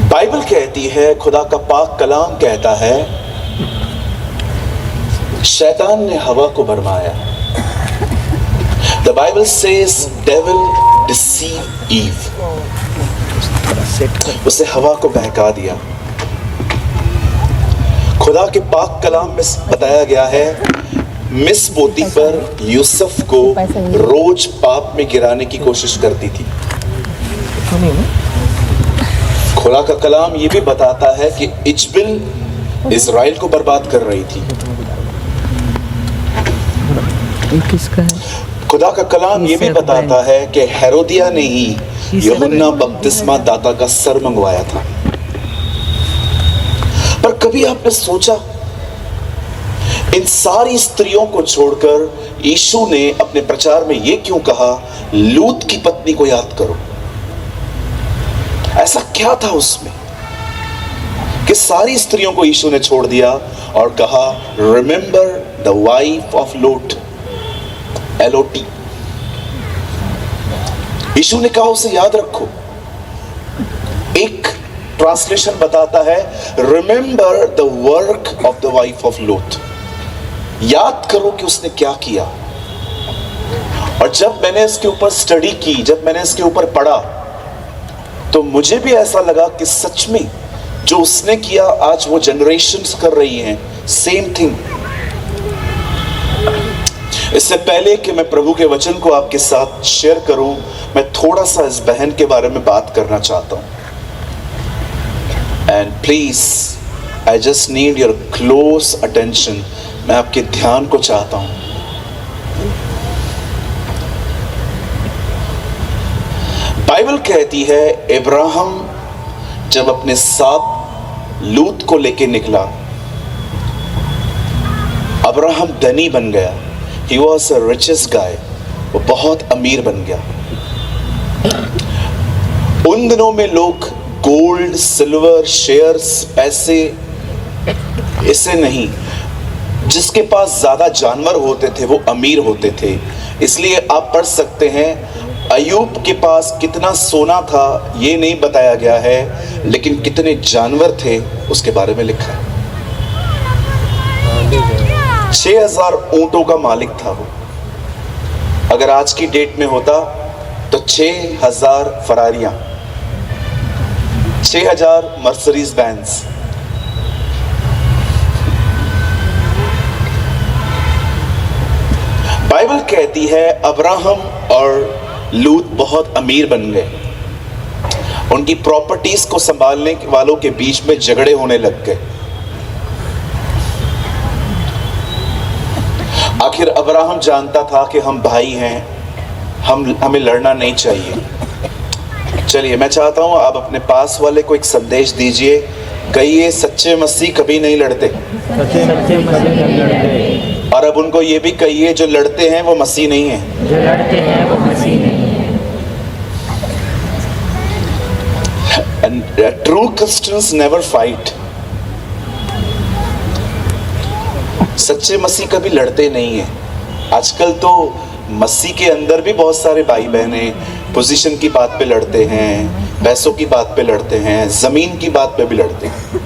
Bible कहती है, खुदा का पाक कलाम कहता है, शैतान ने हवा को भरमाया। The Bible says devil deceived Eve. उसे हवा को बहका दिया। खुदा के पाक कलाम में बताया गया है, मिस पोती पर यूसुफ को रोज पाप में गिराने की कोशिश करती थी। खुदा का कलाम ये भी बताता है कि इजबिल इजराइल को बर्बाद कर रही थी। किसका है? खुदा का कलाम ये भी बताता है कि हेरोदिया ने ही यूहन्ना बपतिस्मा दाता का सर मंगवाया था। पर कभी आपने सोचा, इन सारी स्त्रियों को छोड़कर यीशु ने अपने प्रचार में यह क्यों कहा, लूत की पत्नी को याद करो? ऐसा क्या था उसमें कि सारी स्त्रियों को यीशु ने छोड़ दिया और कहा, remember the wife of Lot, LOT। यीशु ने कहा उसे याद रखो। एक ट्रांसलेशन बताता है, remember the work of the wife of Lot. याद करो कि उसने क्या किया। और जब मैंने इसके ऊपर स्टडी की, जब मैंने इसके ऊपर पढ़ा, तो मुझे भी ऐसा लगा कि सच में जो उसने किया आज वो जनरेशन्स कर रही हैं, सेम थिंग। इससे पहले कि मैं प्रभु के वचन को आपके साथ शेयर करूं, मैं थोड़ा सा इस बहन के बारे में बात करना चाहता हूं। And please, I just need your close attention. मैं आपके ध्यान को चाहता हूं। बाइबल कहती है, इब्राहिम जब अपने साथ लूत को लेके निकला, अब्राहम धनी बन गया। He was a richest guy। वो बहुत अमीर बन गया। उन दिनों में लोग गोल्ड, सिल्वर, शेयर्स, पैसे, इसे नहीं, जिसके पास ज्यादा जानवर होते थे वो अमीर होते थे। इसलिए आप पढ़ सकते हैं, अयूब के पास कितना सोना था ये नहीं बताया गया है, लेकिन कितने जानवर थे उसके बारे में लिखा है। 6000 ऊंटों का मालिक था वो। अगर आज की डेट में होता तो 6000 फरारियां, 6000 मर्सिडीज बेंज। बाइबल कहती है, अब्राहम और लूत बहुत अमीर बन गए। उनकी प्रॉपर्टीज को संभालने वालों के बीच में झगड़े होने लग गए। आखिर अब्राहम जानता था कि हम भाई हैं, हमें लड़ना नहीं चाहिए। चलिए, मैं चाहता हूं आप अपने पास वाले को एक संदेश दीजिए, कहिए, सच्चे मसीह कभी नहीं लड़ते। और अब उनको ये भी कहिए, जो लड़ते हैं वो मसीह नहीं है। True Christians never fight. सच्चे मसीह कभी लड़ते नहीं हैं। आजकल तो मसीह के अंदर भी बहुत सारे भाई बहने पोजीशन की बात पे लड़ते हैं, पैसों की बात पे लड़ते हैं, जमीन की बात पे भी लड़ते हैं।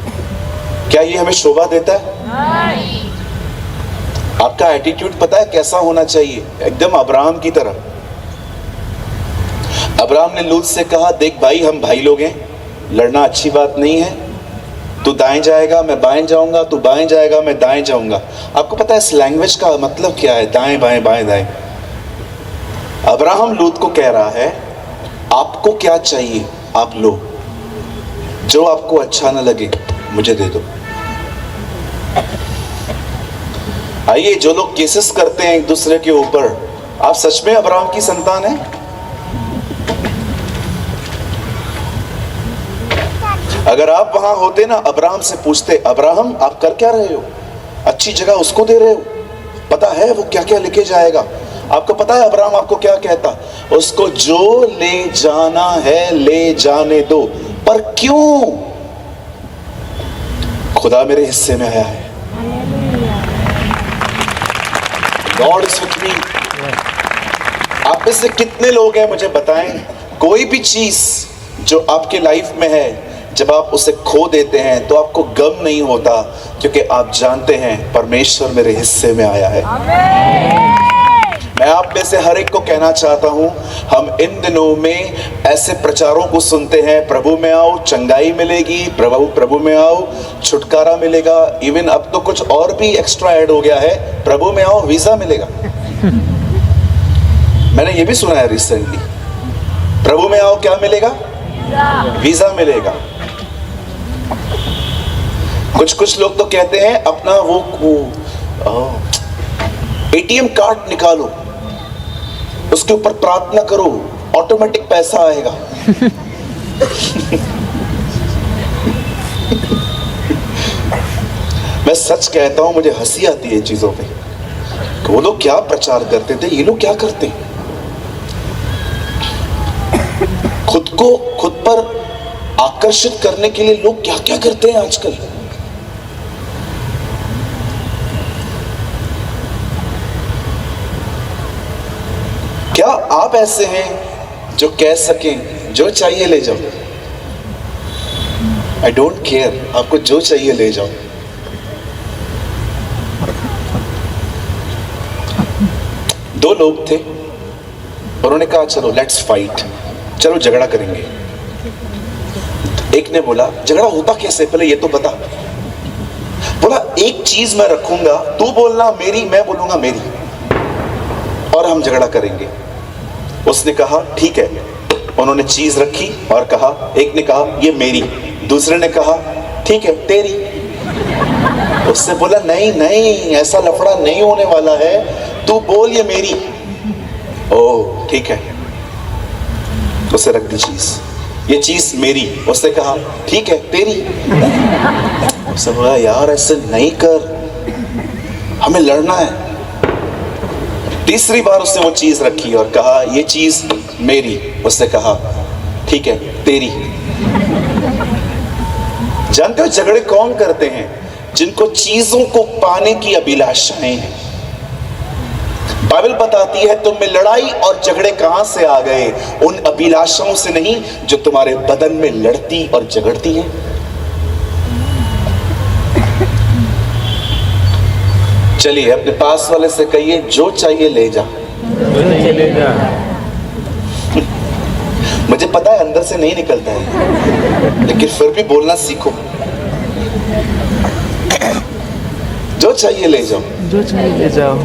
क्या ये हमें शोभा देता है? आपका एटीट्यूड पता है कैसा होना चाहिए? एकदम अब्राहम की तरह। अब्राहम ने लूत से कहा, देख भाई, हम भाई लोग हैं, लड़ना अच्छी बात नहीं है। तू दाएं जाएगा मैं बाएं जाऊंगा, तू बाएं जाएगा मैं दाएं जाऊंगा। आपको पता है इस लैंग्वेज का मतलब क्या है? दाएं बाएं बाएं दाएं। अब्राहम लूत को कह रहा है, आपको क्या चाहिए आप लो, जो आपको अच्छा ना लगे मुझे दे दो। आइए, जो लोग केसेस करते हैं एक दूसरे के ऊपर, आप सच में अब्राहम की संतान हैं? अगर आप वहां होते ना, अब्राहम से पूछते, अब्राहम आप कर क्या रहे हो? अच्छी जगह उसको दे रहे हो, पता है वो क्या क्या लेके जाएगा। आपको पता है अब्राहम आपको क्या कहता? उसको जो ले जाना है ले जाने दो, पर क्यों? खुदा मेरे हिस्से में आया है। God is with me. आप में से कितने लोग हैं मुझे बताएं, कोई भी चीज जो आपके लाइफ में है जब आप उसे खो देते हैं तो आपको गम नहीं होता, क्योंकि आप जानते हैं परमेश्वर मेरे हिस्से में आया है। मैं आप में से हर एक को कहना चाहता हूं, हम इन दिनों में ऐसे प्रचारों को सुनते हैं, प्रभु में आओ चंगाई मिलेगी, प्रभु में आओ छुटकारा मिलेगा। इवन अब तो कुछ और भी एक्स्ट्रा ऐड हो गया है, प्रभु में आओ वीजा मिलेगा। मैंने ये भी सुना है रिसेंटली, प्रभु में आओ क्या मिलेगा? वीजा मिलेगा। कुछ लोग तो कहते हैं अपना वो एटीएम कार्ड निकालो, उसके ऊपर प्रार्थना करो, ऑटोमेटिक पैसा आएगा। मैं सच कहता हूं, मुझे हंसी आती है इन चीजों पे। वो लोग क्या प्रचार करते थे, ये लोग क्या करते हैं? खुद पर आकर्षित करने के लिए लोग क्या क्या करते हैं आजकल। क्या आप ऐसे हैं जो कह सकें जो चाहिए ले जाओ, आई डोंट केयर, आपको जो चाहिए ले जाओ। दो लोग थे, उन्होंने कहा चलो लेट्स फाइट, चलो झगड़ा करेंगे। एक ने बोला झगड़ा होता कैसे, पहले ये तो बता। बोला एक चीज मैं रखूंगा, तू बोलना मेरी, मैं बोलूंगा मेरी, और हम झगड़ा करेंगे। उसने कहा ठीक है। उन्होंने चीज रखी और कहा, एक ने कहा ये मेरी, दूसरे ने कहा ठीक है तेरी। उसने बोला नहीं नहीं, ऐसा लफड़ा नहीं होने वाला है, तू बोल ये मेरी। ओह ठीक है, उसे रख दी चीज, ये चीज मेरी। उसने कहा ठीक है तेरी। उसने बोला यार ऐसे नहीं कर, हमें लड़ना है। तीसरी बार उसने वो चीज रखी और कहा ये चीज मेरी। उसने कहा ठीक है तेरी। जानते हो झगड़े कौन करते हैं? जिनको चीजों को पाने की अभिलाषाएं हैं। बाइबल बताती है तुम में लड़ाई और झगड़े कहां से आ गए? उन अभिलाषाओं से नहीं जो तुम्हारे बदन में लड़ती और झगड़ती है। चलिए अपने पास वाले से कहिए जो चाहिए ले जा। मुझे पता है अंदर से नहीं निकलता है, लेकिन फिर भी बोलना सीखो। जो चाहिए ले जाओ, जो चाहिए ले जाओ।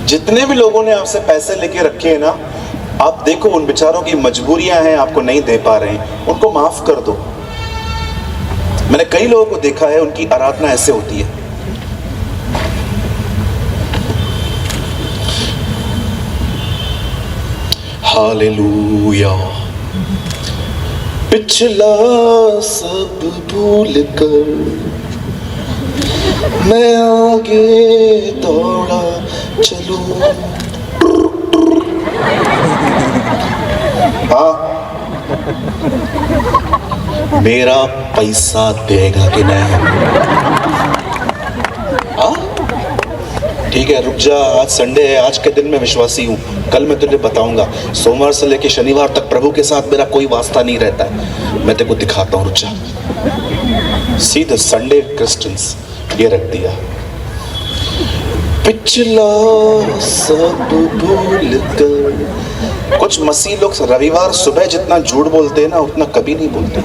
जितने भी लोगों ने आपसे पैसे लेके रखे हैं ना, आप देखो उन बेचारों की मजबूरियां हैं, आपको नहीं दे पा रहे हैं, उनको माफ कर दो। मैंने कई लोगों को देखा है, उनकी आराधना ऐसे होती है। हालेलुया, पिछला सब भूल कर मैं आगे दौड़ा चलूं। हाँ, मेरा पैसा देगा कि नहीं? हाँ ठीक है, रुक जा, आज संडे है, आज के दिन मैं विश्वासी हूँ, कल मैं तुझे बताऊंगा। सोमवार से लेकर शनिवार तक प्रभु के साथ मेरा कोई वास्ता नहीं रहता है, मैं तेरे को दिखाता हूँ, रुक जा। सीधे संडे क्रिश्चियंस ये रख दिया। पिछला सब भूल कर। कुछ मसीह लोग रविवार सुबह जितना झूठ बोलते हैं ना, उतना कभी नहीं बोलते।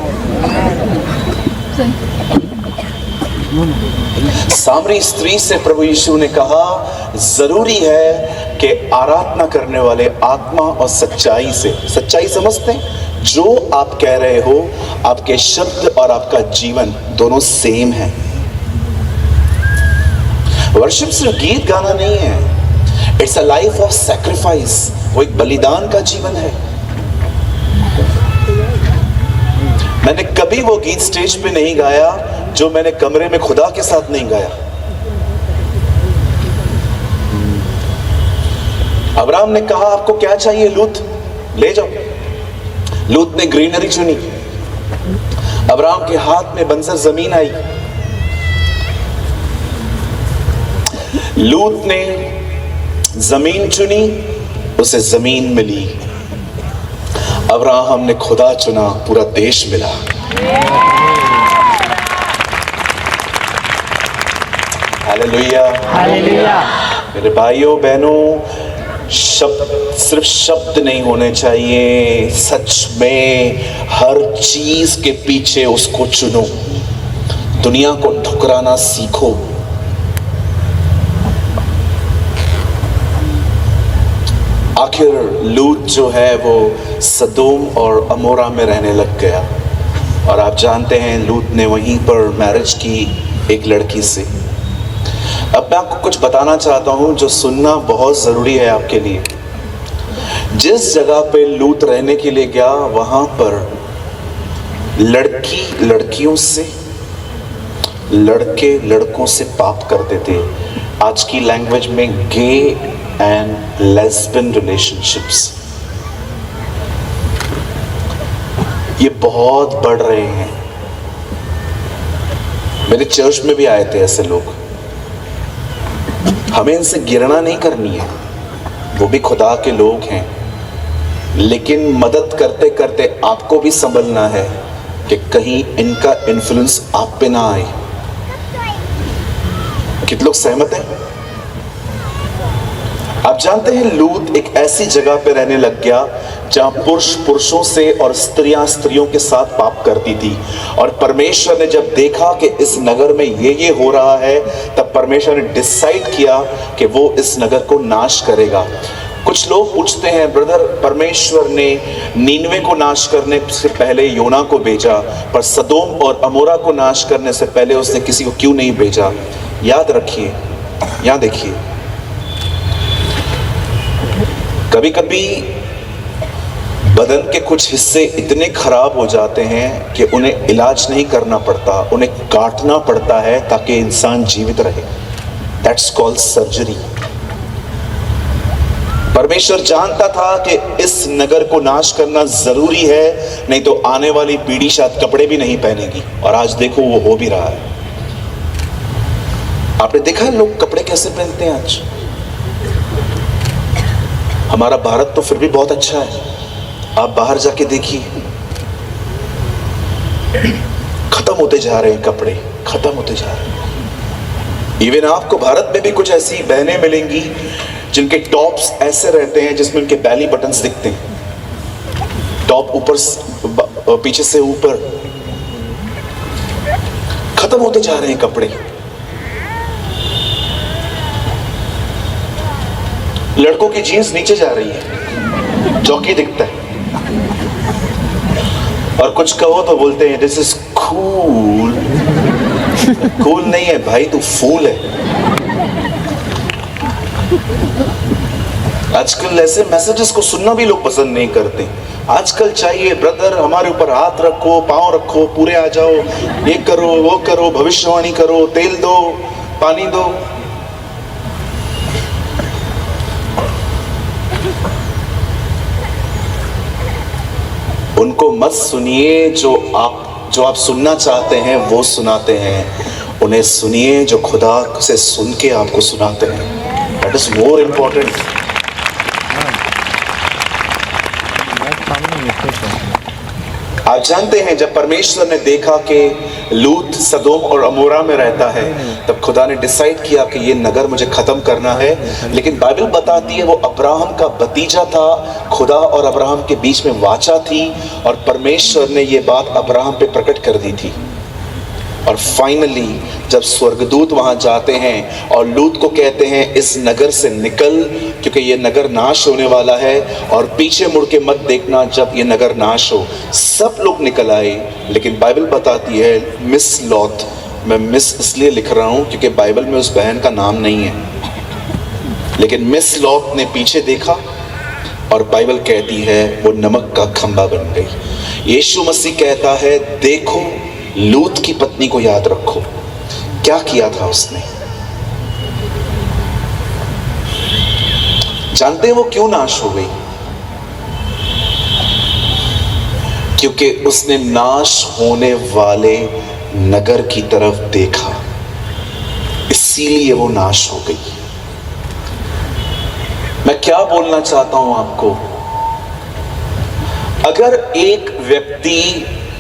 सामरी स्त्री से प्रभु यीशु ने कहा जरूरी है कि आराधना करने वाले आत्मा और सच्चाई से, सच्चाई समझते हैं, जो आप कह रहे हो, आपके शब्द और आपका जीवन दोनों सेम है। वर्शिप सिर्फ गीत गाना नहीं है, it's a life of sacrifice. वो एक बलिदान का जीवन है। मैंने कभी वो गीत स्टेज पे नहीं गाया जो मैंने कमरे में खुदा के साथ नहीं गाया। अब्राहम ने कहा आपको क्या चाहिए लूत, ले जाओ। लूत ने ग्रीनरी चुनी, अब्राहम के हाथ में बंजर जमीन आई। लूत ने जमीन चुनी, उसे जमीन मिली। अब्राहम ने खुदा चुना, पूरा देश मिला। हालेलुया। हालेलुया। मेरे भाइयों बहनों, शब्द सिर्फ शब्द नहीं होने चाहिए, सच में हर चीज के पीछे उसको चुनो, दुनिया को ठुकराना सीखो। आखिर लूत जो है वो सदोम और अमोरा में रहने लग गया, और आप जानते हैं लूत ने वहीं पर मैरिज की एक लड़की से। अब मैं आपको कुछ बताना चाहता हूं जो सुनना बहुत जरूरी है आपके लिए। जिस जगह पे लूत रहने के लिए गया, वहां पर लड़की लड़कियों से, लड़के लड़कों से पाप करते थे। आज की लैंग्वेज में गे एंड लेस्बियन रिलेशनशिप्स ये बहुत बढ़ रहे हैं। मेरे चर्च में भी आए थे ऐसे लोग। हमें इनसे गिरना नहीं करनी है, वो भी खुदा के लोग हैं, लेकिन मदद करते करते आपको भी संभलना है कि कहीं इनका इन्फ्लुएंस आप पे ना आए। कितने लोग सहमत हैं? आप जानते हैं लूत एक ऐसी जगह पे रहने लग गया जहां पुरुष पुरुषों से और स्त्रियां स्त्रियों के साथ पाप करती थी। और परमेश्वर ने जब देखा कि इस नगर में ये हो रहा है, तब परमेश्वर ने डिसाइड किया कि वो इस नगर को नाश करेगा। कुछ लोग पूछते हैं, ब्रदर परमेश्वर ने नीनवे को नाश करने से पहले योना को भेजा, पर सदोम और अमोरा को नाश करने से पहले उसने किसी को क्यों नहीं भेजा? याद रखिए, यहां देखिए, कभी कभी बदन के कुछ हिस्से इतने खराब हो जाते हैं कि उन्हें इलाज नहीं करना पड़ता, उन्हें काटना पड़ता है ताकि इंसान जीवित रहे। That's called surgery. परमेश्वर जानता था कि इस नगर को नाश करना जरूरी है, नहीं तो आने वाली पीढ़ी शायद कपड़े भी नहीं पहनेगी। और आज देखो वो हो भी रहा है। आपने देखा है लोग कपड़े कैसे पहनते हैं आज? हमारा भारत तो फिर भी बहुत अच्छा है, आप बाहर जाके देखिए, खत्म होते जा रहे हैं कपड़े, खत्म होते जा रहे हैं। इवन आपको भारत में भी कुछ ऐसी बहनें मिलेंगी जिनके टॉप्स ऐसे रहते हैं जिसमें उनके बैली बटन्स दिखते हैं, टॉप ऊपर पीछे से ऊपर। खत्म होते जा रहे हैं कपड़े। लड़कों की जीन्स नीचे जा रही है, जॉकी दिखता है, और कुछ कहो तो बोलते हैं दिस इज कूल। कूल नहीं है भाई, तू फूल है। आजकल ऐसे मैसेजेस को सुनना भी लोग पसंद नहीं करते। आजकल चाहिए ब्रदर हमारे ऊपर हाथ रखो, पांव रखो, पूरे आ जाओ, ये करो वो करो, भविष्यवाणी करो, तेल दो, पानी दो। उनको मत सुनिए, जो आप सुनना चाहते हैं वो सुनाते हैं। उन्हें सुनिए जो खुदा से सुन के आपको सुनाते हैं। That is more important. आप जानते हैं जब परमेश्वर ने देखा कि लूत सदोम और अमोरा में रहता है, तब खुदा ने डिसाइड किया कि ये नगर मुझे खत्म करना है। लेकिन बाइबल बताती है वो अब्राहम का भतीजा था, खुदा और अब्राहम के बीच में वाचा थी, और परमेश्वर ने ये बात अब्राहम पे प्रकट कर दी थी। और फाइनली जब स्वर्गदूत वहां जाते हैं और लूत को कहते हैं इस नगर से निकल, क्योंकि ये नगर नाश होने वाला है, और पीछे मुड़ के मत देखना जब ये नगर नाश हो। सब लोग निकल आए, लेकिन बाइबल बताती है मिस लॉत, मैं मिस इसलिए लिख रहा हूं क्योंकि बाइबल में उस बहन का नाम नहीं है, लेकिन मिस लॉत ने पीछे देखा और बाइबल कहती है वो नमक का खंबा बन गई। यीशु मसीह कहता है देखो लूत की पत्नी को याद रखो, क्या किया था उसने। जानते हैं वो क्यों नाश हो गई? क्योंकि उसने नाश होने वाले नगर की तरफ देखा, इसीलिए वो नाश हो गई। मैं क्या बोलना चाहता हूं आपको, अगर एक व्यक्ति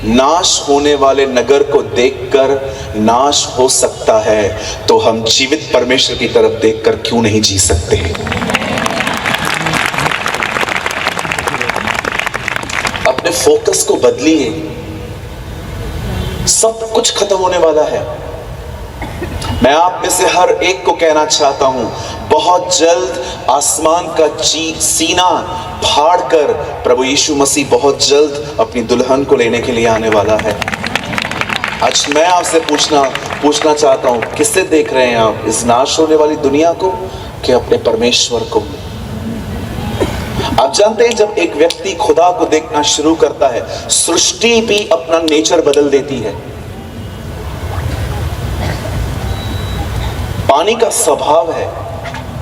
नाश होने वाले नगर को देखकर नाश हो सकता है, तो हम जीवित परमेश्वर की तरफ देखकर क्यों नहीं जी सकते? अपने फोकस को बदलिए। सब कुछ खत्म होने वाला है। मैं आप में से हर एक को कहना चाहता हूं, बहुत जल्द आसमान का सीना फाड़कर प्रभु यीशु मसीह बहुत जल्द अपनी दुल्हन को लेने के लिए आने वाला है। आज मैं आपसे पूछना चाहता हूं, किससे देख रहे हैं आप? इस नाश होने वाली दुनिया को कि अपने परमेश्वर को? आप जानते हैं, जब एक व्यक्ति खुदा को देखना शुरू करता है, सृष्टि भी अपना नेचर बदल देती है। पानी का स्वभाव है,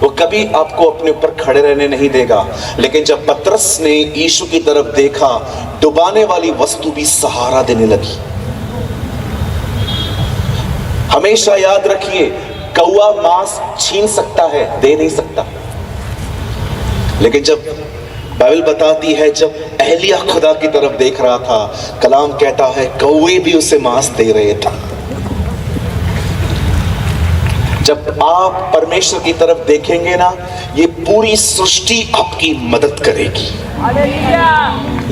वो कभी आपको अपने ऊपर खड़े रहने नहीं देगा, लेकिन जब पतरस ने यीशु की तरफ देखा, डुबाने वाली वस्तु भी सहारा देने लगी। हमेशा याद रखिए, कौवा मांस छीन सकता है, दे नहीं सकता। लेकिन जब बाइबल बताती है, जब एलिया खुदा की तरफ देख रहा था, कलाम कहता है कौवे भी उसे मांस दे रहे थे। जब आप परमेश्वर की तरफ देखेंगे ना, ये पूरी सृष्टि आपकी मदद करेगी।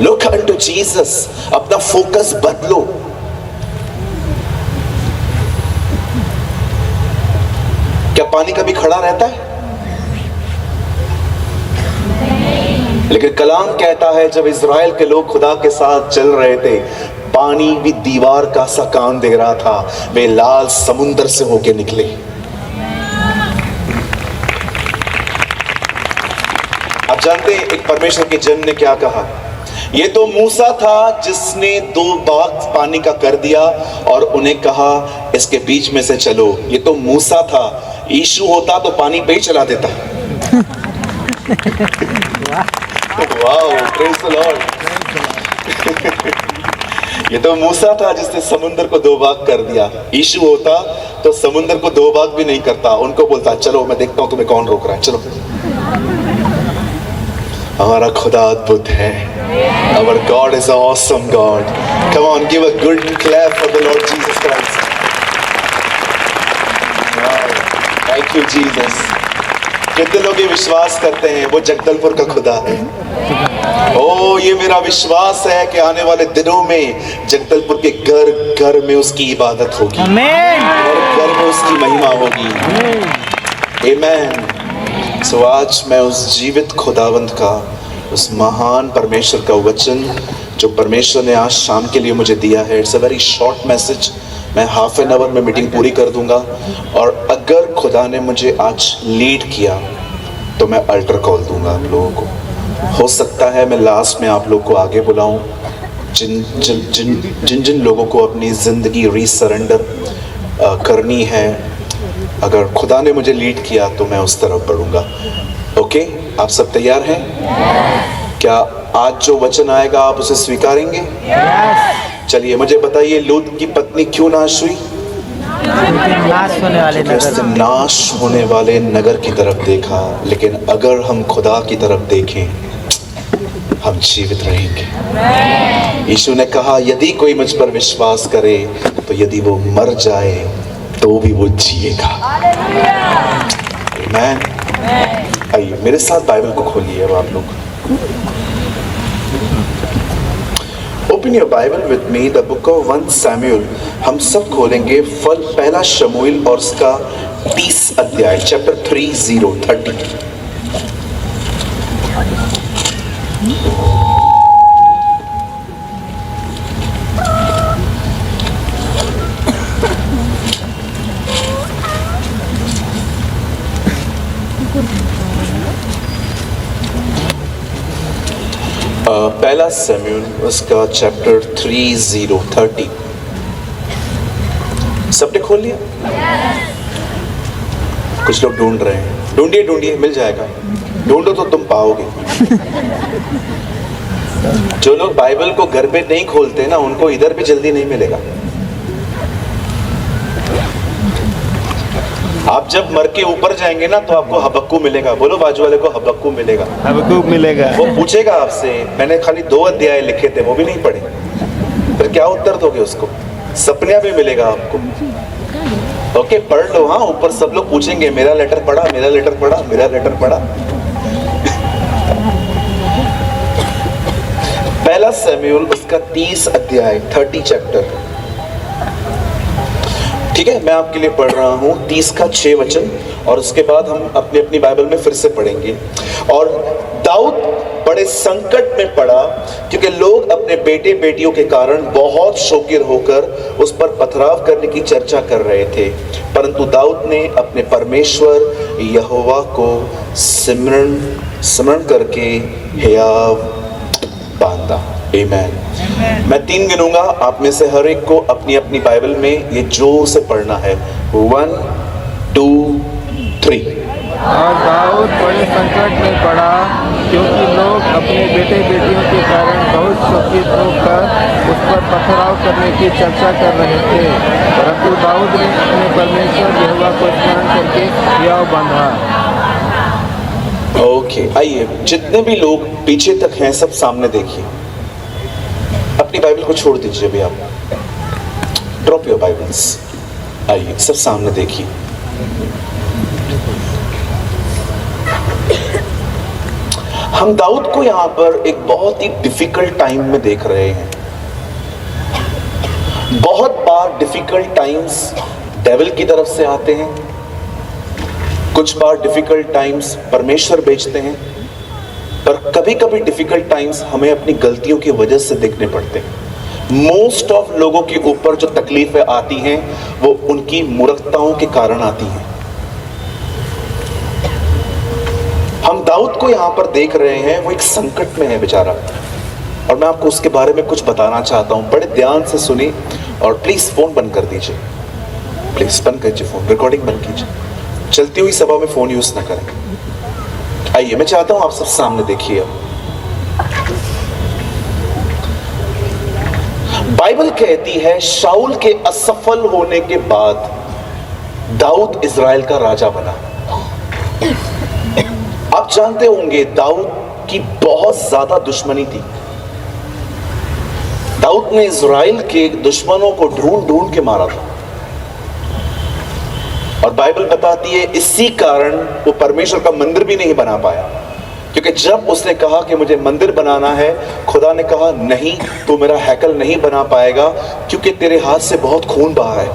Look unto Jesus. अपना फोकस बदलो। क्या पानी कभी खड़ा रहता है? लेकिन कलाम कहता है, जब इज़राइल के लोग खुदा के साथ चल रहे थे, पानी भी दीवार का सा काम दे रहा था। वे लाल समुंदर से होके निकले। आप जानते हैं, एक परमेश्वर के जन ने क्या कहा? ये तो मूसा था जिसने 2 बाग पानी का कर दिया और उन्हें कहा इसके बीच में से चलो। ये तो मूसा था, यीशु होता तो पानी पे ही चला देता। Wow, praise the Lord. ये तो मूसा था जिसने समुद्र को 2 भाग कर दिया। यीशु होता तो समुद्र को 2 भाग भी नहीं करता, उनको बोलता चलो मैं देखता हूं तुम्हें कौन रोक रहा है, चलो। हमारा खुदा अद्भुत है। Our God is an awesome God. Come on, give a good clap for the Lord Jesus Christ. Wow. Thank you Jesus. कितने लोग ये विश्वास करते हैं वो जगदलपुर का खुदा है? ओ, ये मेरा विश्वास है कि आने वाले दिनों में जगदलपुर के घर घर में उसकी इबादत होगी, और घर में उसकी महिमा होगी। आमीन। सो आज मैं उस जीवित खुदावंत का, उस महान परमेश्वर का वचन जो परमेश्वर ने आज शाम के लिए मुझे दिया है, it's a very short message. मैं हाफ एन आवर में मीटिंग पूरी कर दूंगा, और अगर खुदा ने मुझे आज लीड किया तो मैं अल्टर कॉल दूंगा आप लोगों को। हो सकता है मैं लास्ट में आप लोग को आगे बुलाऊं, जिन लोगों को अपनी ज़िंदगी रीसरेंडर करनी है। अगर खुदा ने मुझे लीड किया तो मैं उस तरफ बढ़ूंगा। ओके, आप सब तैयार हैं? क्या आज जो वचन आएगा आप उसे स्वीकारेंगे? चलिए मुझे बताइए, लूत की पत्नी क्यों नाश हुई? नाश होने वाले नगर की तरफ देखा। लेकिन अगर हम खुदा की तरफ देखें, हम जीवित रहेंगे। यीशु ने कहा, यदि कोई मुझ पर विश्वास करे तो यदि वो मर जाए तो भी वो जिएगा। आमीन। आइए मेरे साथ बाइबल को खोलिए। अब आप लोग open your Bible with me, the book of 1 Samuel. हम सब खोलेंगे पहला शमूएल और उसका 30 अध्याय, चैप्टर 30:30। पहला शमूएल उसका चैप्टर 30:30। सबने खोल लिया? कुछ लोग ढूंढ रहे हैं। ढूंढिए, मिल जाएगा। ढूंढो तो तुम पाओगे। जो लोग बाइबल को घर पे नहीं खोलते ना, उनको इधर भी जल्दी नहीं मिलेगा। आप जब मर के ऊपर जाएंगे ना तो आपको हबक्कू मिलेगा। बोलो बाजू वाले को, हबक्कू मिलेगा। हबक्कू मिलेगा। वो पूछेगा आपसे, मैंने खाली 2 अध्याय लिखे थे, वो भी नहीं पढ़े। फिर क्या उत्तर दोगे उसको? सपने में मिलेगा आपको। ओके, पढ़ लो। हाँ, ऊपर सब लोग पूछेंगे मेरा लेटर पढ़ा, मेरा लेटर पढ़ा, मेरा लेटर पढ़ा। पहला शमूएल उसका 30 अध्याय 30 चैप्टर। ठीक है, मैं आपके लिए पढ़ रहा हूं 30 का 6 वचन, और उसके बाद हम अपनी अपनी बाइबल में फिर से पढ़ेंगे। और दाऊद बड़े संकट में पड़ा क्योंकि लोग अपने बेटे बेटियों के कारण बहुत शोकिर होकर उस पर पथराव करने की चर्चा कर रहे थे, परंतु दाऊद ने अपने परमेश्वर यहोवा को स्मरण करके हियाव बांधा। आमीन। मैं 3 गिनूंगा, आप में से हर एक को अपनी अपनी बाइबल में ये जोर से पढ़ना है। 1 2 3। और दाऊद बड़े संकट में पड़ा क्योंकि लोग अपने बेटे बेटियों के कारण बहुत शोकित होकर उस पर पथराव करने की चर्चा कर रहे थे, परंतु दाऊद ने अपने परमेश्वर यहोवा को स्मरण करके हियाव बांधा। ओके, आइए जितने भी लोग पीछे तक हैं सब सामने देखिए। अपनी बाइबल को छोड़ दीजिए अभी, आप ड्रॉप योर बाइबल्स। आइए सब सामने देखिए। हम दाऊद को यहां पर एक बहुत ही डिफिकल्ट टाइम में देख रहे हैं। बहुत बार डिफिकल्ट टाइम्स डेविल की तरफ से आते हैं, कुछ बार डिफिकल्ट टाइम्स परमेश्वर भेजते हैं, पर कभी कभी डिफिकल्ट टाइम्स हमें अपनी गलतियों की वजह से देखने पड़ते हैं। मोस्ट ऑफ लोगों के ऊपर जो तकलीफें आती हैं वो उनकी मूर्खताओं के कारण आती हैं। हम दाऊद को यहां पर देख रहे हैं, वो एक संकट में है बेचारा, और मैं आपको उसके बारे में कुछ बताना चाहता हूं। बड़े ध्यान से सुनिए, और प्लीज फोन बंद कर दीजिए, प्लीज बंद कीजिए फोन, रिकॉर्डिंग बंद कीजिए, चलती हुई सभा में फोन यूज ना करें। आइए मैं चाहता हूं आप सब सामने देखिए। बाइबल कहती है शाऊल के असफल होने के बाद दाऊद इजराइल का राजा बना। आप जानते होंगे दाऊद की बहुत ज्यादा दुश्मनी थी। दाऊद ने इजराइल के दुश्मनों को ढूंढ ढूंढ के मारा था, और बाइबल बताती है इसी कारण वो परमेश्वर का मंदिर भी नहीं बना पाया, क्योंकि जब उसने कहा कि मुझे मंदिर बनाना है, खुदा ने कहा नहीं, तू मेरा हैकल नहीं बना पाएगा क्योंकि तेरे हाथ से बहुत खून बहा है।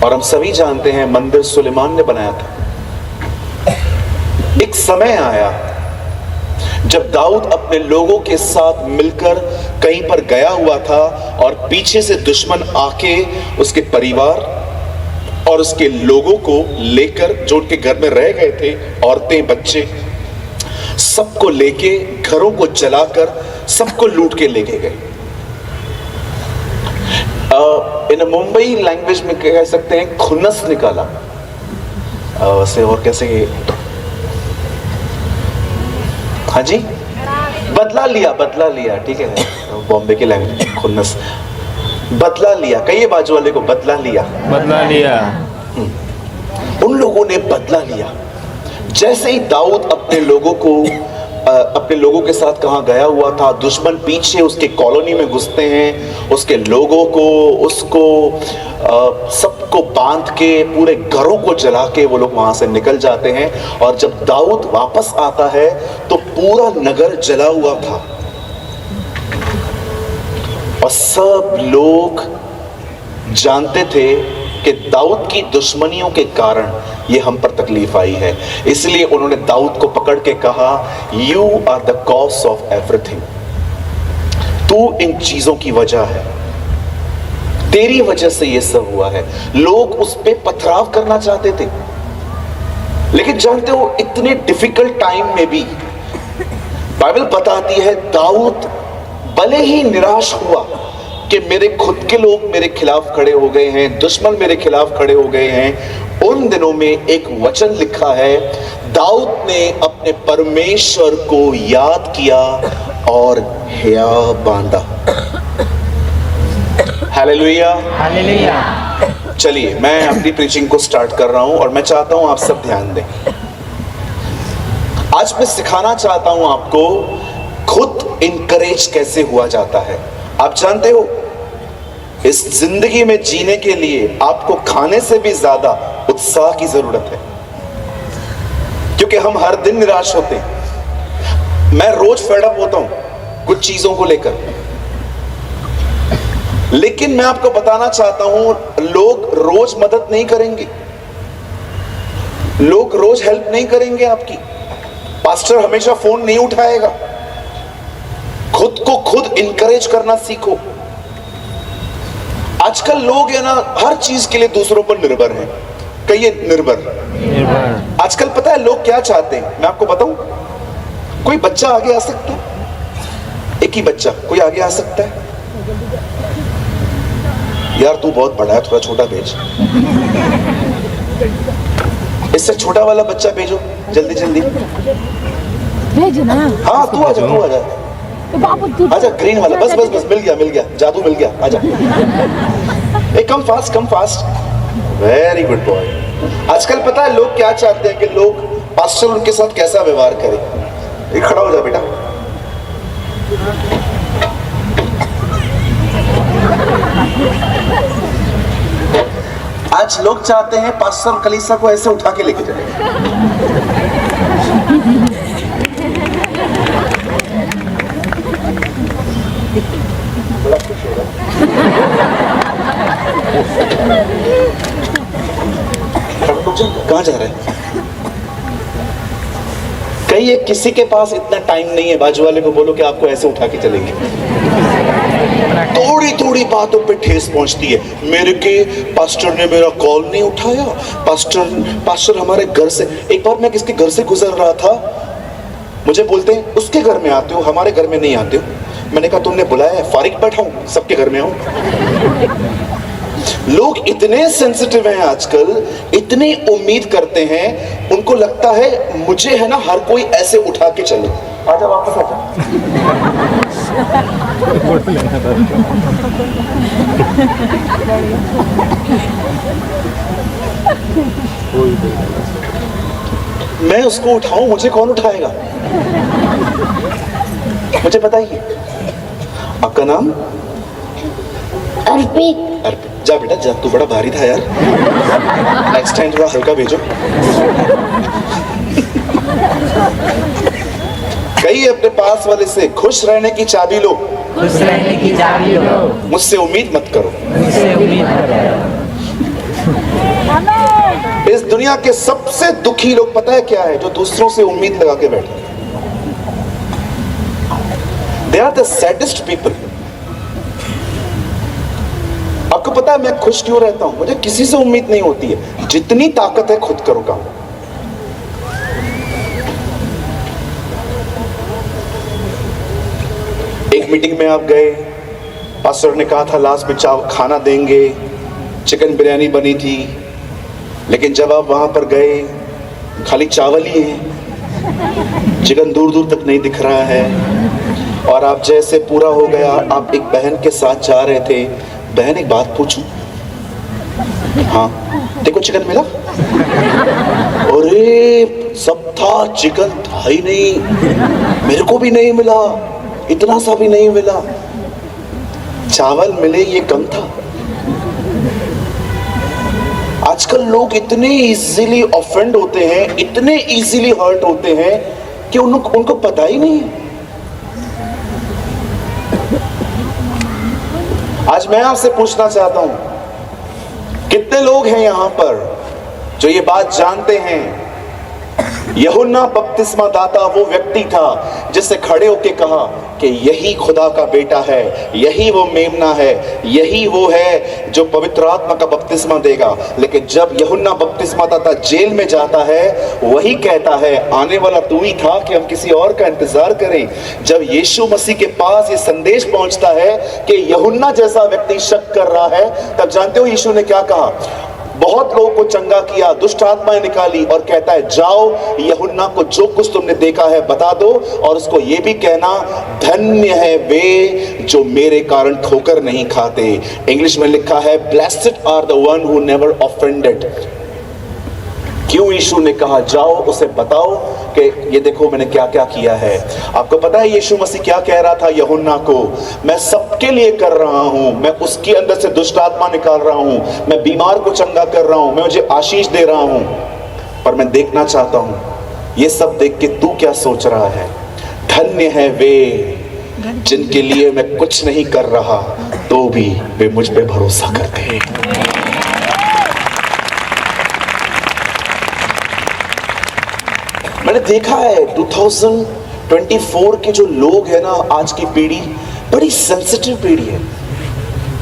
और हम सभी जानते हैं मंदिर सुलेमान ने बनाया था। एक समय आया जब दाऊद अपने लोगों के साथ मिलकर कहीं पर गया हुआ था, और पीछे से दुश्मन आके उसके परिवार और उसके लोगों को लेकर, जो उनके घर में रह गए थे, औरतें बच्चे सबको लेके, घरों को जलाकर सबको लूट के लेके गए। इन मुंबई लैंग्वेज में कह सकते हैं खुन्नस निकाला। वैसे और कैसे, हाँ जी, बदला लिया, ठीक है, बॉम्बे की लैंग्वेज खुन्नस, बदला लिया। कहिए बाजू वाले को, बदला लिया। उन लोगों ने बदला लिया। जैसे ही दाऊद अपने लोगों के साथ कहां गया हुआ था, दुश्मन पीछे उसके कॉलोनी में घुसते हैं, उसके लोगों को, उसको सबको बांध के, पूरे घरों को जला के वो लोग वहां से निकल जाते हैं। और जब दाऊद वापस आता है तो पूरा नगर जला हुआ था, और सब लोग जानते थे कि दाऊद की दुश्मनियों के कारण ये हम पर तकलीफ आई है। इसलिए उन्होंने दाऊद को पकड़ के कहा, you are the cause of everything, तू इन चीजों की वजह है, तेरी वजह से ये सब हुआ है। लोग उस पे पथराव करना चाहते थे, लेकिन जानते हो इतने डिफिकल्ट टाइम में भी बाइबल बताती है दाऊद भले ही निराश हुआ कि मेरे खुद के लोग मेरे खिलाफ खड़े हो गए हैं, दुश्मन मेरे खिलाफ खड़े हो गए हैं। उन दिनों में एक वचन लिखा है, दाऊद ने अपने परमेश्वर को याद किया और हियाव बांधा। Hallelujah, hallelujah. चलिए मैं अपनी प्रीचिंग को स्टार्ट कर रहा हूं, और मैं चाहता हूं आप सब ध्यान दें। आज मैं सिखाना चाहता हूं आपको खुद इनकरेज कैसे हुआ जाता है। आप जानते हो, इस जिंदगी में जीने के लिए आपको खाने से भी ज्यादा उत्साह की जरूरत है, क्योंकि हम हर दिन निराश होते हैं। मैं रोज फेडअप होता हूं कुछ चीजों को लेकर, लेकिन मैं आपको बताना चाहता हूं, लोग रोज मदद नहीं करेंगे, लोग रोज हेल्प नहीं करेंगे आपकी। पास्टर हमेशा फोन नहीं उठाएगा। खुद को खुद इनकरेज करना सीखो। आजकल लोग है ना, हर चीज के लिए दूसरों पर निर्भर हैं। कहिए निर्भर। आजकल पता है लोग क्या चाहते हैं, मैं आपको बताऊं। कोई बच्चा आगे आ सकता है, एक ही बच्चा, कोई आगे आ सकता है? यार तू बहुत बड़ा है, थोड़ा छोटा भेज, इससे छोटा वाला बच्चा भेजो, जल्दी जल्दी भेज ना। हाँ तू आजा, तू आजा, आजा ग्रीन वाला, बस बस बस, मिल गया, जादू मिल गया, आजा। Come fast, come fast. Very good boy. आजकल पता है लोग क्या चाहते हैं कि लोग पास्टर उनके साथ कैसा व्यवहार करे। खड़ा हो जा बेटा। आज लोग चाहते हैं पास्टर कलीसिया को ऐसे उठा के लेके जाए। बड़ा खुश हो रहा है। कहाँ जा रहे हैं? कहिए किसी के पास इतना टाइम नहीं है, बाजू वाले को बोलो कि आपको ऐसे उठा के चलेंगे। थोड़ी थोड़ी बातों पे ठेस पहुंचती है। मेरे के पास्टर ने मेरा कॉल नहीं उठाया, पास्टर हमारे घर से, एक बार मैं किसके घर से गुजर रहा था, मुझे बोलते हैं उसके घर में आते हो, हमारे घर में नहीं आते हो। मैंने कहा तुमने बुलाया है, फारिग बैठा हूं, सबके घर में आऊं। लोग इतने सेंसिटिव हैं आजकल, इतनी उम्मीद करते हैं, उनको लगता है मुझे है ना हर कोई ऐसे उठा के चले। आजा वापस आजा। मैं उसको उठाऊं, मुझे कौन उठाएगा? मुझे बताइए। आपका नाम? अर्पित। अर्पित। जा बेटा जा, तू बड़ा भारी था यार, नेक्स्ट टाइम थोड़ा हल्का भेजो। कहिए अपने पास वाले से, खुश रहने की चाबी लो, खुश रहने की चाबी लो, मुझसे उम्मीद मत करो। मुझसे उम्मीद करो। इस दुनिया के सबसे दुखी लोग पता है क्या है? जो दूसरों से उम्मीद लगा के बैठे। They are the saddest people. आपको पता है मैं खुश क्यों रहता हूं? मुझे किसी से उम्मीद नहीं होती है। जितनी ताकत है खुद करो काम। एक मीटिंग में आप गए, पास्टर ने कहा था लास्ट में खाना देंगे, चिकन बिरयानी बनी थी, लेकिन जब आप वहां पर गए खाली चावल ही है, चिकन दूर दूर तक नहीं दिख रहा है। और आप जैसे पूरा हो गया, आप एक बहन के साथ जा रहे थे। बहन एक बात पूछूं? हाँ, देखो चिकन मिला? अरे सब था, चिकन था ही नहीं, मेरे को भी नहीं मिला, इतना सा भी नहीं मिला। चावल मिले ये कम था। आजकल लोग इतने इजीली ऑफेंड होते हैं, इतने इजीली हर्ट होते हैं कि उनको पता ही नहीं है। आज मैं आपसे पूछना चाहता हूं, कितने लोग हैं यहां पर जो ये बात जानते हैं? यूहन्ना बपतिस्मा दाता वो व्यक्ति था जिससे खड़े होके कहा कि यही खुदा का बेटा है, यही वो मेमना है, यही वो है जो पवित्र आत्मा का बपतिस्मा देगा। लेकिन जब यूहन्ना बपतिस्मा दाता जेल में जाता है, वही कहता है आने वाला तू ही था कि हम किसी और का इंतजार करें। जब यीशु मसीह के पास ये संदेश पहुंचता है कि यूहन्ना जैसा व्यक्ति शक कर रहा है, तब जानते हो यीशु ने क्या कहा? बहुत लोगों को चंगा किया, दुष्ट आत्माएं निकाली, और कहता है जाओ यूहन्ना को जो कुछ तुमने देखा है बता दो, और उसको ये भी कहना धन्य है वे जो मेरे कारण ठोकर नहीं खाते। इंग्लिश में लिखा है blessed are the one who never offended. क्यों यीशु ने कहा जाओ उसे बताओ कि ये देखो मैंने क्या क्या किया है। आपको पता है यीशु मसीह क्या कह रहा था यूहन्ना को? मैं सबके लिए कर रहा हूं, मैं उसके अंदर से दुष्ट आत्मा निकाल रहा हूं, मैं बीमार को चंगा कर रहा हूं, मैं मुझे आशीष दे रहा हूं, पर मैं देखना चाहता हूं ये सब देख के तू क्या सोच रहा है। धन्य है वे जिनके लिए मैं कुछ नहीं कर रहा तो भी वे मुझ पे भरोसा करते हैं। मैंने देखा है 2024 के जो लोग हैं ना, आज की पीढ़ी बड़ी सेंसिटिव पीढ़ी है।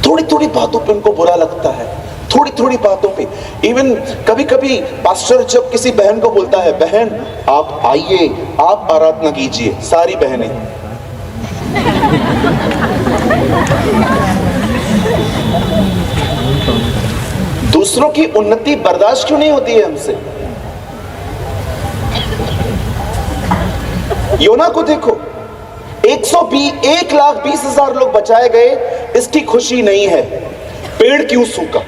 थोड़ी थोड़ी बातों पे उनको बुरा लगता है, थोड़ी थोड़ी बातों पे। इवन कभी कभी पास्टर जब किसी बहन को बोलता है, बहन आप आइए, आप आराधना कीजिए, सारी बहनें दूसरों की उन्नति बर्दाश्त क्यों नहीं होती है हमसे? योना को देखो, 1,20,000 लोग बचाए गए, इसकी खुशी नहीं है। पेड़ क्यों सूखा?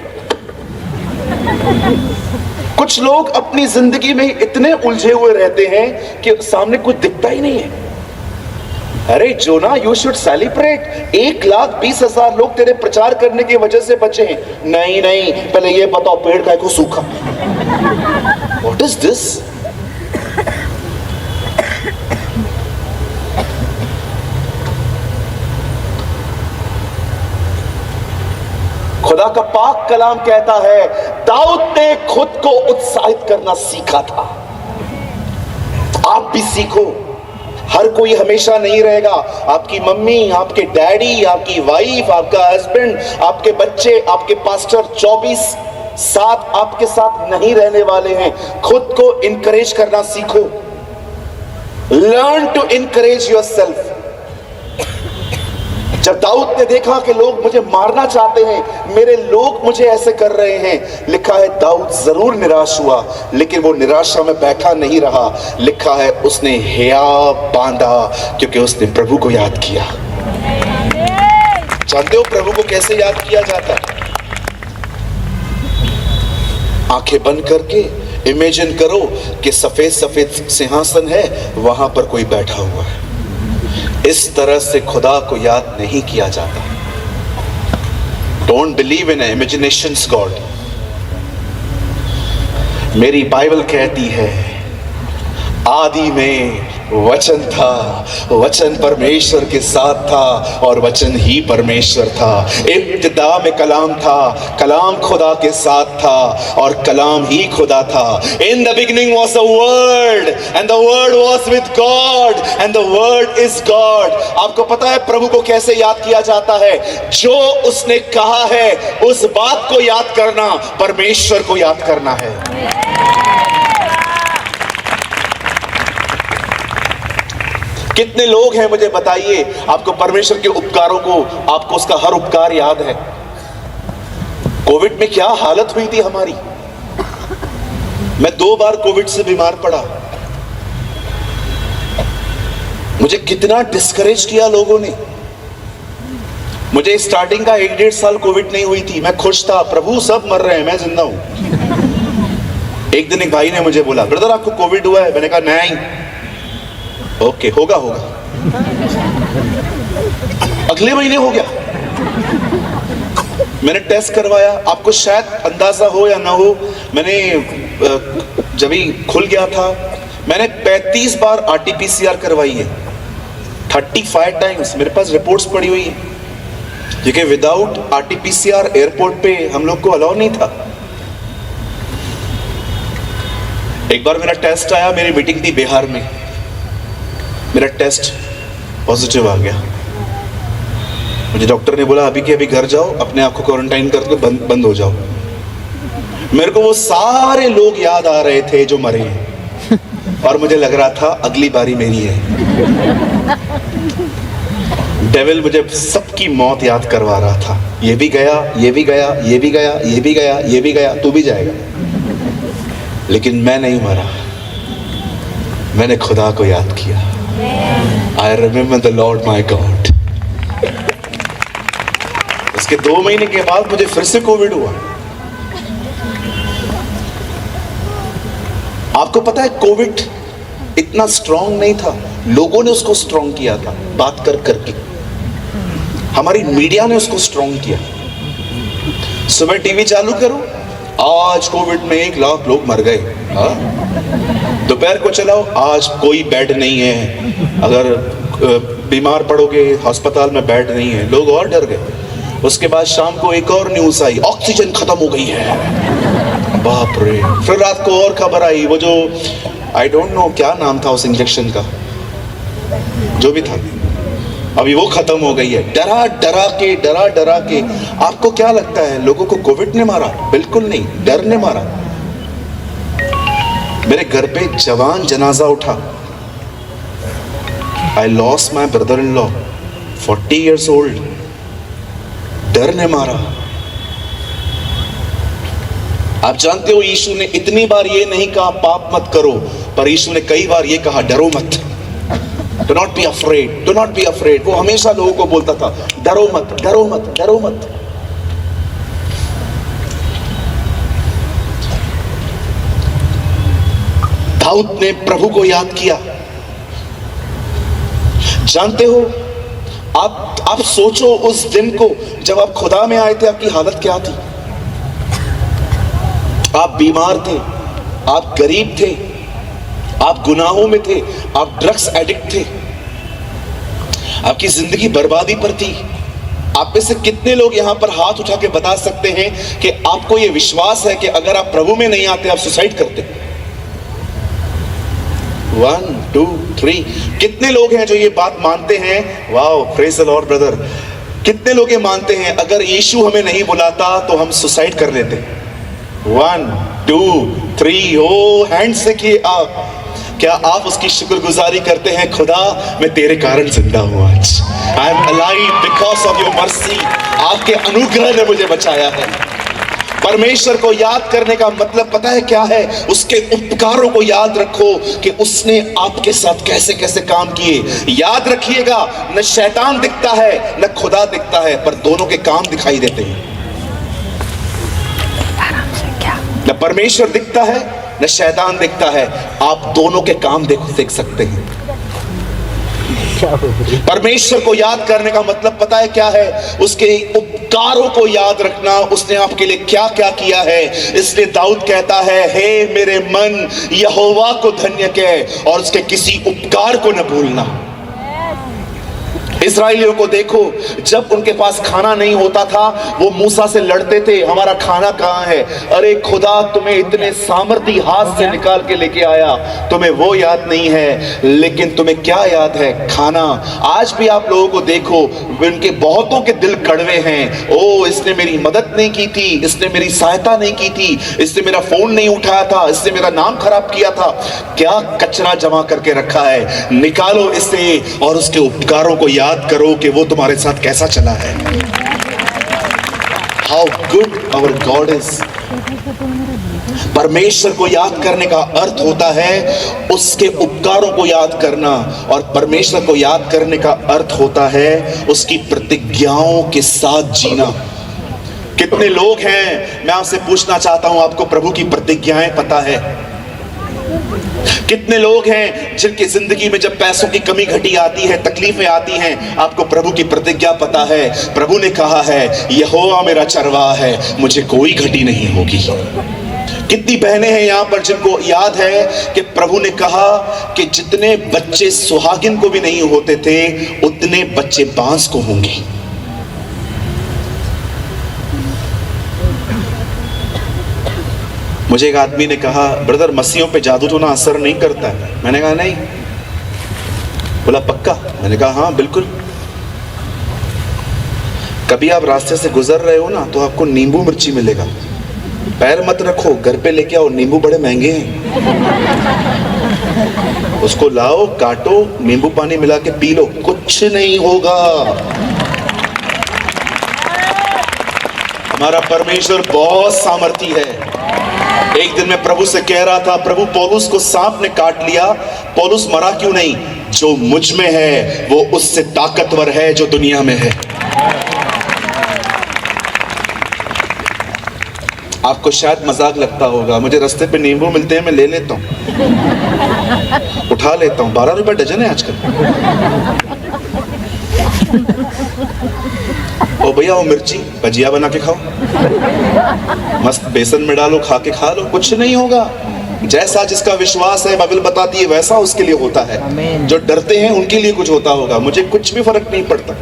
कुछ लोग अपनी जिंदगी में इतने उलझे हुए रहते हैं कि सामने कुछ दिखता ही नहीं है। अरे जोना, यू शुड सेलिब्रेट। 1,20,000 लोग तेरे प्रचार करने की वजह से बचे हैं। नहीं नहीं, पहले ये बताओ पेड़ काहे को सूखा? What is this? खुदा का पाक कलाम कहता है दाऊद ने खुद को उत्साहित करना सीखा था। आप भी सीखो। हर कोई हमेशा नहीं रहेगा। आपकी मम्मी, आपके डैडी, आपकी वाइफ, आपका हस्बैंड, आपके बच्चे, आपके पास्टर 24/7 आपके साथ नहीं रहने वाले हैं। खुद को इनकरेज करना सीखो। Learn to encourage yourself. जब दाऊद ने देखा कि लोग मुझे मारना चाहते हैं, मेरे लोग मुझे ऐसे कर रहे हैं, लिखा है दाऊद जरूर निराश हुआ, लेकिन वो निराशा में बैठा नहीं रहा। लिखा है उसने हिया बांधा क्योंकि उसने प्रभु को याद किया। जानते हो प्रभु को कैसे याद किया जाता है? आंखें बंद करके इमेजिन करो कि सफेद सफेद सिंहासन है, वहां पर कोई बैठा हुआ है। इस तरह से खुदा को याद नहीं किया जाता। Don't believe in imaginations God. मेरी बाइबल कहती है आदि में वचन था, वचन परमेश्वर के साथ था और वचन ही परमेश्वर था। इब्तिदा में कलाम था, कलाम खुदा के साथ था और कलाम ही खुदा था। In the beginning was the word and the word was with God and the word is God. आपको पता है प्रभु को कैसे याद किया जाता है? जो उसने कहा है उस बात को याद करना, परमेश्वर को याद करना है। कितने लोग हैं मुझे बताइए, आपको परमेश्वर के उपकारों को, आपको उसका हर उपकार याद है? कोविड में क्या हालत हुई थी हमारी। मैं 2 बार कोविड से बीमार पड़ा। मुझे कितना डिस्करेज किया लोगों ने। मुझे स्टार्टिंग का 1-1.5 साल कोविड नहीं हुई थी। मैं खुश था, प्रभु सब मर रहे हैं, मैं जिंदा हूं। एक दिन एक भाई ने मुझे बोला, ब्रदर आपको कोविड हुआ है? मैंने कहा नहीं। ओके, होगा। अगले महीने हो गया। मैंने टेस्ट करवाया। आपको शायद अंदाजा हो या ना हो, मैंने जब ही खुल गया था, मैंने 35 बार RT-PCR करवाई है, 35 टाइम्स। मेरे पास रिपोर्ट्स पड़ी हुई है, क्योंकि विदाउट RT-PCR एयरपोर्ट पे हम लोग को अलाउ नहीं था। एक बार मेरा टेस्ट आया, मेरी मीटिंग थी बिहार में, मेरा टेस्ट पॉजिटिव आ गया। मुझे डॉक्टर ने बोला अभी के अभी घर जाओ, अपने आप को क्वारंटाइन करके बंद हो जाओ। मेरे को वो सारे लोग याद आ रहे थे जो मरे हैं, और मुझे लग रहा था अगली बारी मेरी है। डेविल मुझे सबकी मौत याद करवा रहा था। ये भी गया, ये भी गया, ये भी गया, ये भी गया, ये भी गया, तू भी जाएगा। लेकिन मैं नहीं मरा, मैंने खुदा को याद किया। I remember the Lord my God। उसके 2 महीने के बाद मुझे फिर से कोविड हुआ। आपको पता है कोविड इतना स्ट्रांग नहीं था, लोगों ने उसको स्ट्रांग किया था बात कर करके। हमारी मीडिया ने उसको स्ट्रांग किया। सुबह टीवी चालू करो, आज कोविड में 1 लाख लोग मर गए। दोपहर को चलाओ, आज कोई बेड नहीं है, अगर बीमार पड़ोगे अस्पताल में बेड नहीं है, लोग और डर गए। उसके बाद शाम को एक और न्यूज़ आई, ऑक्सीजन खत्म हो गई है, बाप रे। फिर रात को और खबर आई, वो जो आई डोंट नो क्या नाम था उस इंजेक्शन का, जो भी था, अभी वो खत्म हो गई है। डरा डरा के आपको क्या लगता है लोगों को कोविड ने मारा? बिल्कुल नहीं, डर ने मारा। मेरे घर पे जवान जनाजा उठा। I lost my brother in law 40 years old। डर ने मारा। आप जानते हो यीशु ने इतनी बार ये नहीं कहा पाप मत करो, पर यीशु ने कई बार ये कहा डरो मत। Do not be afraid, do not be afraid। वो हमेशा लोगों को बोलता था डरो मत, डरो मत, डरो मत। दाऊद ने प्रभु को याद किया। जानते हो, आप सोचो उस दिन को जब आप खुदा में आए थे, आपकी हालत क्या थी? आप बीमार थे, आप गरीब थे, आप गुनाहों में थे, आप ड्रग्स एडिक्ट थे, आपकी जिंदगी बर्बादी पर थी। आप में से कितने लोग यहां पर हाथ उठा के बता सकते हैं कि आपको यह विश्वास है कि अगर आप प्रभु में नहीं आते आप सुसाइड करते? 1 2 3। कितने लोग हैं जो ये बात मानते हैं? Wow, praise the Lord brother. कितने लोग ये मानते हैं अगर यीशु हमें नहीं बुलाता तो हम सुसाइड कर लेते? 1 2 3। ओ हैंड से किए आप। क्या आप उसकी शुक्रगुजारी करते हैं? खुदा, मैं तेरे कारण जिंदा हूं आज। I am alive because of your mercy. आपके अनुग्रह ने मुझे बचाया है। परमेश्वर को याद करने का मतलब पता है क्या है? उसके उपकारों को याद रखो कि उसने आपके साथ कैसे कैसे काम किए। याद रखिएगा, न शैतान दिखता है न खुदा दिखता है, पर दोनों के काम दिखाई देते हैं। न परमेश्वर दिखता है न शैतान दिखता है, आप दोनों के काम देख सकते हैं। परमेश्वर को याद करने का मतलब पता है क्या है? उसके उपकारों को याद रखना, उसने आपके लिए क्या क्या किया है। इसलिए दाऊद कहता है, हे मेरे मन यहोवा को धन्य कह और उसके किसी उपकार को न भूलना। इस्राएलियों को देखो, जब उनके पास खाना नहीं होता था वो मूसा से लड़ते थे, हमारा खाना कहाँ है? अरे खुदा तुम्हें इतने सामर्थी हाथ से निकाल के लेके आया, तुम्हें वो याद नहीं है, लेकिन तुम्हें क्या याद है? खाना। आज भी आप लोगों को देखो, उनके बहुतों के दिल कड़वे हैं। ओ, इसने मेरी मदद नहीं की थी, इसने मेरी सहायता नहीं की थी, इसने मेरा फोन नहीं उठाया था, इसने मेरा नाम खराब किया था। क्या कचरा जमा करके रखा है? निकालो इसे और उसके उपकारों को याद करो कि वो तुम्हारे साथ कैसा चला है। How good our God is। परमेश्वर को याद करने का अर्थ होता है उसके उपकारों को याद करना, और परमेश्वर को याद करने का अर्थ होता है उसकी प्रतिज्ञाओं के साथ जीना। कितने लोग हैं, मैं आपसे पूछना चाहता हूं, आपको प्रभु की प्रतिज्ञाएं पता है? कितने लोग हैं जिनकी जिंदगी में जब पैसों की कमी घटी आती है, तकलीफें आती हैं, आपको प्रभु की प्रतिज्ञा पता है? प्रभु ने कहा है, यहोवा मेरा चरवाहा है, मुझे कोई घटी नहीं होगी। कितनी बहनें हैं यहां पर जिनको याद है कि प्रभु ने कहा कि जितने बच्चे सुहागिन को भी नहीं होते थे उतने बच्चे बांस को होंगे। मुझे एक आदमी ने कहा, ब्रदर मसीहों पे जादू तो ना असर नहीं करता है? मैंने कहा नहीं। बोला पक्का? मैंने कहा हाँ बिल्कुल। कभी आप रास्ते से गुजर रहे हो ना तो आपको नींबू मिर्ची मिलेगा, पैर मत रखो, घर पे लेके आओ, नींबू बड़े महंगे हैं। उसको लाओ, काटो, नींबू पानी मिला के पी लो, कुछ नहीं होगा। हमारा परमेश्वर बहुत सामर्थी है। एक दिन मैं प्रभु से कह रहा था, प्रभु पौलुस को सांप ने काट लिया, पौलुस मरा क्यों नहीं? जो मुझ में है वो उससे ताकतवर है जो दुनिया में है। आपको शायद मजाक लगता होगा, मुझे रास्ते पे नींबू मिलते हैं, मैं ले लेता हूँ, उठा लेता हूँ। 12 रुपए डजन है आजकल। ओ भैया वो मिर्ची भजिया बना के खाओ, मस्त बेसन में डालो, खा के खा लो, कुछ नहीं होगा। जैसा जिसका विश्वास है, बाइबल बताती है वैसा उसके लिए होता है। जो डरते हैं उनके लिए कुछ होता होगा, मुझे कुछ भी फर्क नहीं पड़ता।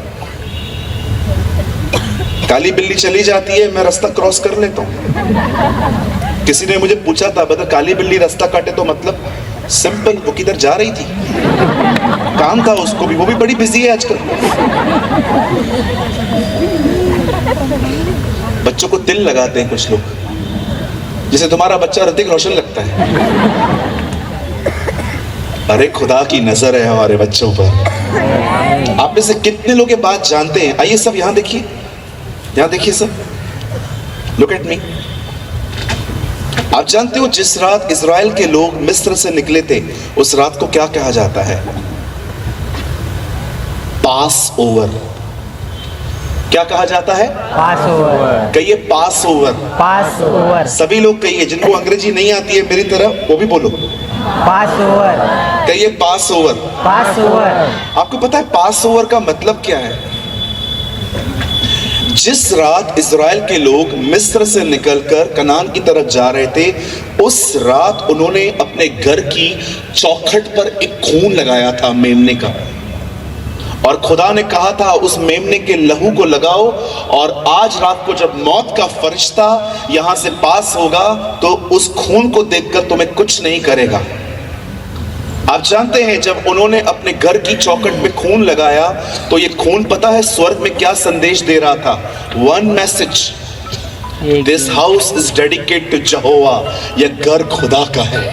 काली बिल्ली चली जाती है, मैं रास्ता क्रॉस कर लेता हूँ। किसी ने मुझे पूछा था, बता काली बिल्ली रास्ता काटे तो मतलब? सिंपल, वो किधर जा रही थी, काम था उसको भी, वो भी बड़ी बिजी है आजकल। बच्चों को तिल लगाते हैं कुछ लोग, जैसे तुम्हारा बच्चा ऋतिक रोशन लगता है। अरे खुदा की नजर है हमारे बच्चों पर। आप में से कितने लोग ये बात जानते हैं? आइए सब यहां देखिए, यहां देखिए सब, लुक एट मी। आप जानते हो जिस रात इजराइल के लोग मिस्र से निकले थे, उस रात को क्या कहा जाता है? पास ओवर। क्या कहा जाता है? पास ओवर। कहिए पास ओवर। पास ओवर। सभी लोग कहिए, जिनको अंग्रेजी नहीं आती है मेरी तरह, वो भी बोलो पास ओवर। कहिए पास ओवर। पास ओवर। आपको पता है पास ओवर का मतलब क्या है? जिस रात इजराइल के लोग मिस्र से निकलकर कनान की तरफ जा रहे थे, उस रात उन्होंने अपने घर की चौखट पर एक खून लगाया था मेमने का, और खुदा ने कहा था उस मेमने के लहू को लगाओ, और आज रात को जब मौत का फरिश्ता यहां से पास होगा तो उस खून को देखकर तुम्हें कुछ नहीं करेगा। आप जानते हैं जब उन्होंने अपने घर की चौखट में खून लगाया तो ये खून पता है स्वर्ग में क्या संदेश दे रहा था? One message, this house is dedicated to Jehovah, यह घर खुदा का है।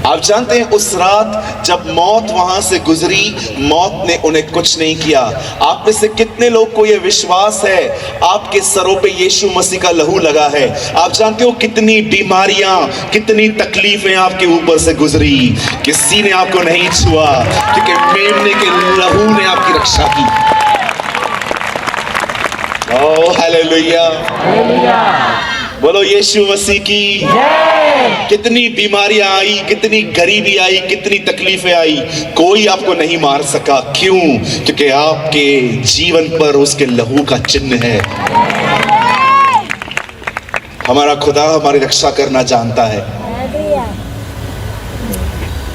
आप जानते हैं उस रात जब मौत वहां से गुजरी, मौत ने उन्हें कुछ नहीं किया। आप में से कितने लोग को यह विश्वास है आपके सरों पे यीशु मसीह का लहू लगा है? आप जानते हो कितनी बीमारियां, कितनी तकलीफें आपके ऊपर से गुजरी, किसी ने आपको नहीं छुआ, क्योंकि मेमने के लहू ने आपकी रक्षा की। ओह हालेलुया, बोलो यीशु मसीह की। कितनी बीमारियां आई, कितनी गरीबी आई, कितनी तकलीफें आई, कोई आपको नहीं मार सका। क्यों? क्योंकि आपके जीवन पर उसके लहू का चिन्ह है। हमारा खुदा हमारी रक्षा करना जानता है।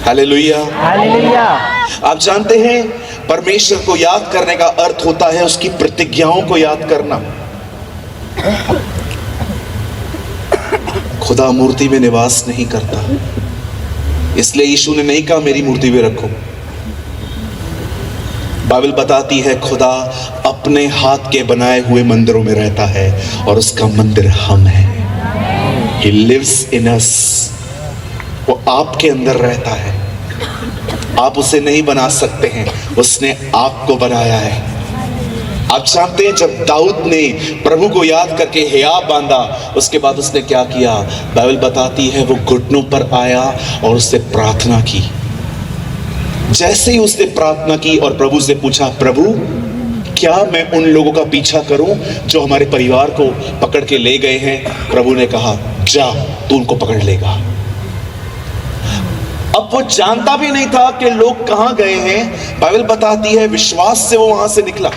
Hallelujah, hallelujah. आप जानते हैं परमेश्वर को याद करने का अर्थ होता है उसकी प्रतिज्ञाओं को याद करना। खुदा मूर्ति में निवास नहीं करता, इसलिए यीशु ने नहीं कहा मेरी मूर्ति में रखो। बाइबल बताती है खुदा अपने हाथ के बनाए हुए मंदिरों में रहता है, और उसका मंदिर हम हैं। He lives in us। वो आपके अंदर रहता है, आप उसे नहीं बना सकते हैं, उसने आपको बनाया है। आप जानते हैं जब दाऊद ने प्रभु को याद करके हियाब बांधा, उसके बाद उसने क्या किया? बाइबल बताती है वो घुटनों पर आया और उससे प्रार्थना की। जैसे ही उसने प्रार्थना की और प्रभु से पूछा, प्रभु क्या मैं उन लोगों का पीछा करूं जो हमारे परिवार को पकड़ के ले गए हैं? प्रभु ने कहा जा, तू उनको पकड़ लेगा। अब वो जानता भी नहीं था कि लोग कहां गए हैं। बाइबल बताती है विश्वास से वो वहां से निकला,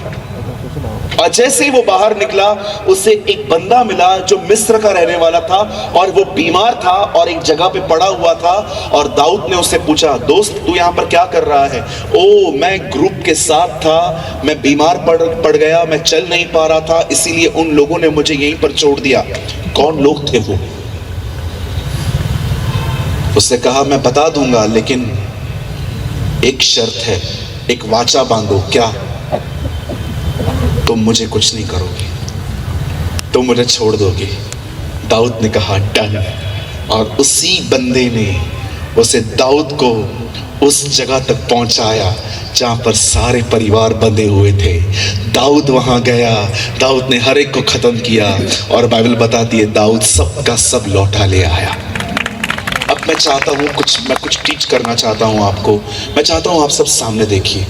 और जैसे ही वो बाहर निकला उसे एक बंदा मिला जो मिस्र का रहने वाला था, और वो बीमार था और एक जगह पे पड़ा हुआ था। और दाऊद ने उससे पूछा, दोस्त तू यहाँ पर क्या कर रहा है? ओ मैं ग्रुप के साथ था, मैं बीमार पड़ गया, मैं चल नहीं पा रहा था, इसीलिए उन लोगों ने मुझे यहीं पर छोड़ दिया। कौन लोग थे वो? उसने कहा मैं बता दूंगा, लेकिन एक शर्त है, एक वाचा बांधो। क्या? तुम मुझे कुछ नहीं करोगे, तुम मुझे छोड़ दोगे। दाऊद ने कहा डन, और उसी बंदे ने उसे दाऊद को उस जगह तक पहुंचाया जहां पर सारे परिवार बंधे हुए थे। दाऊद वहां गया, दाऊद ने हर एक को खत्म किया, और बाइबल बताती है दाऊद सबका सब लौटा ले आया। अब मैं चाहता हूं मैं कुछ टीच करना चाहता हूं आपको। मैं चाहता हूं आप सब सामने देखिए।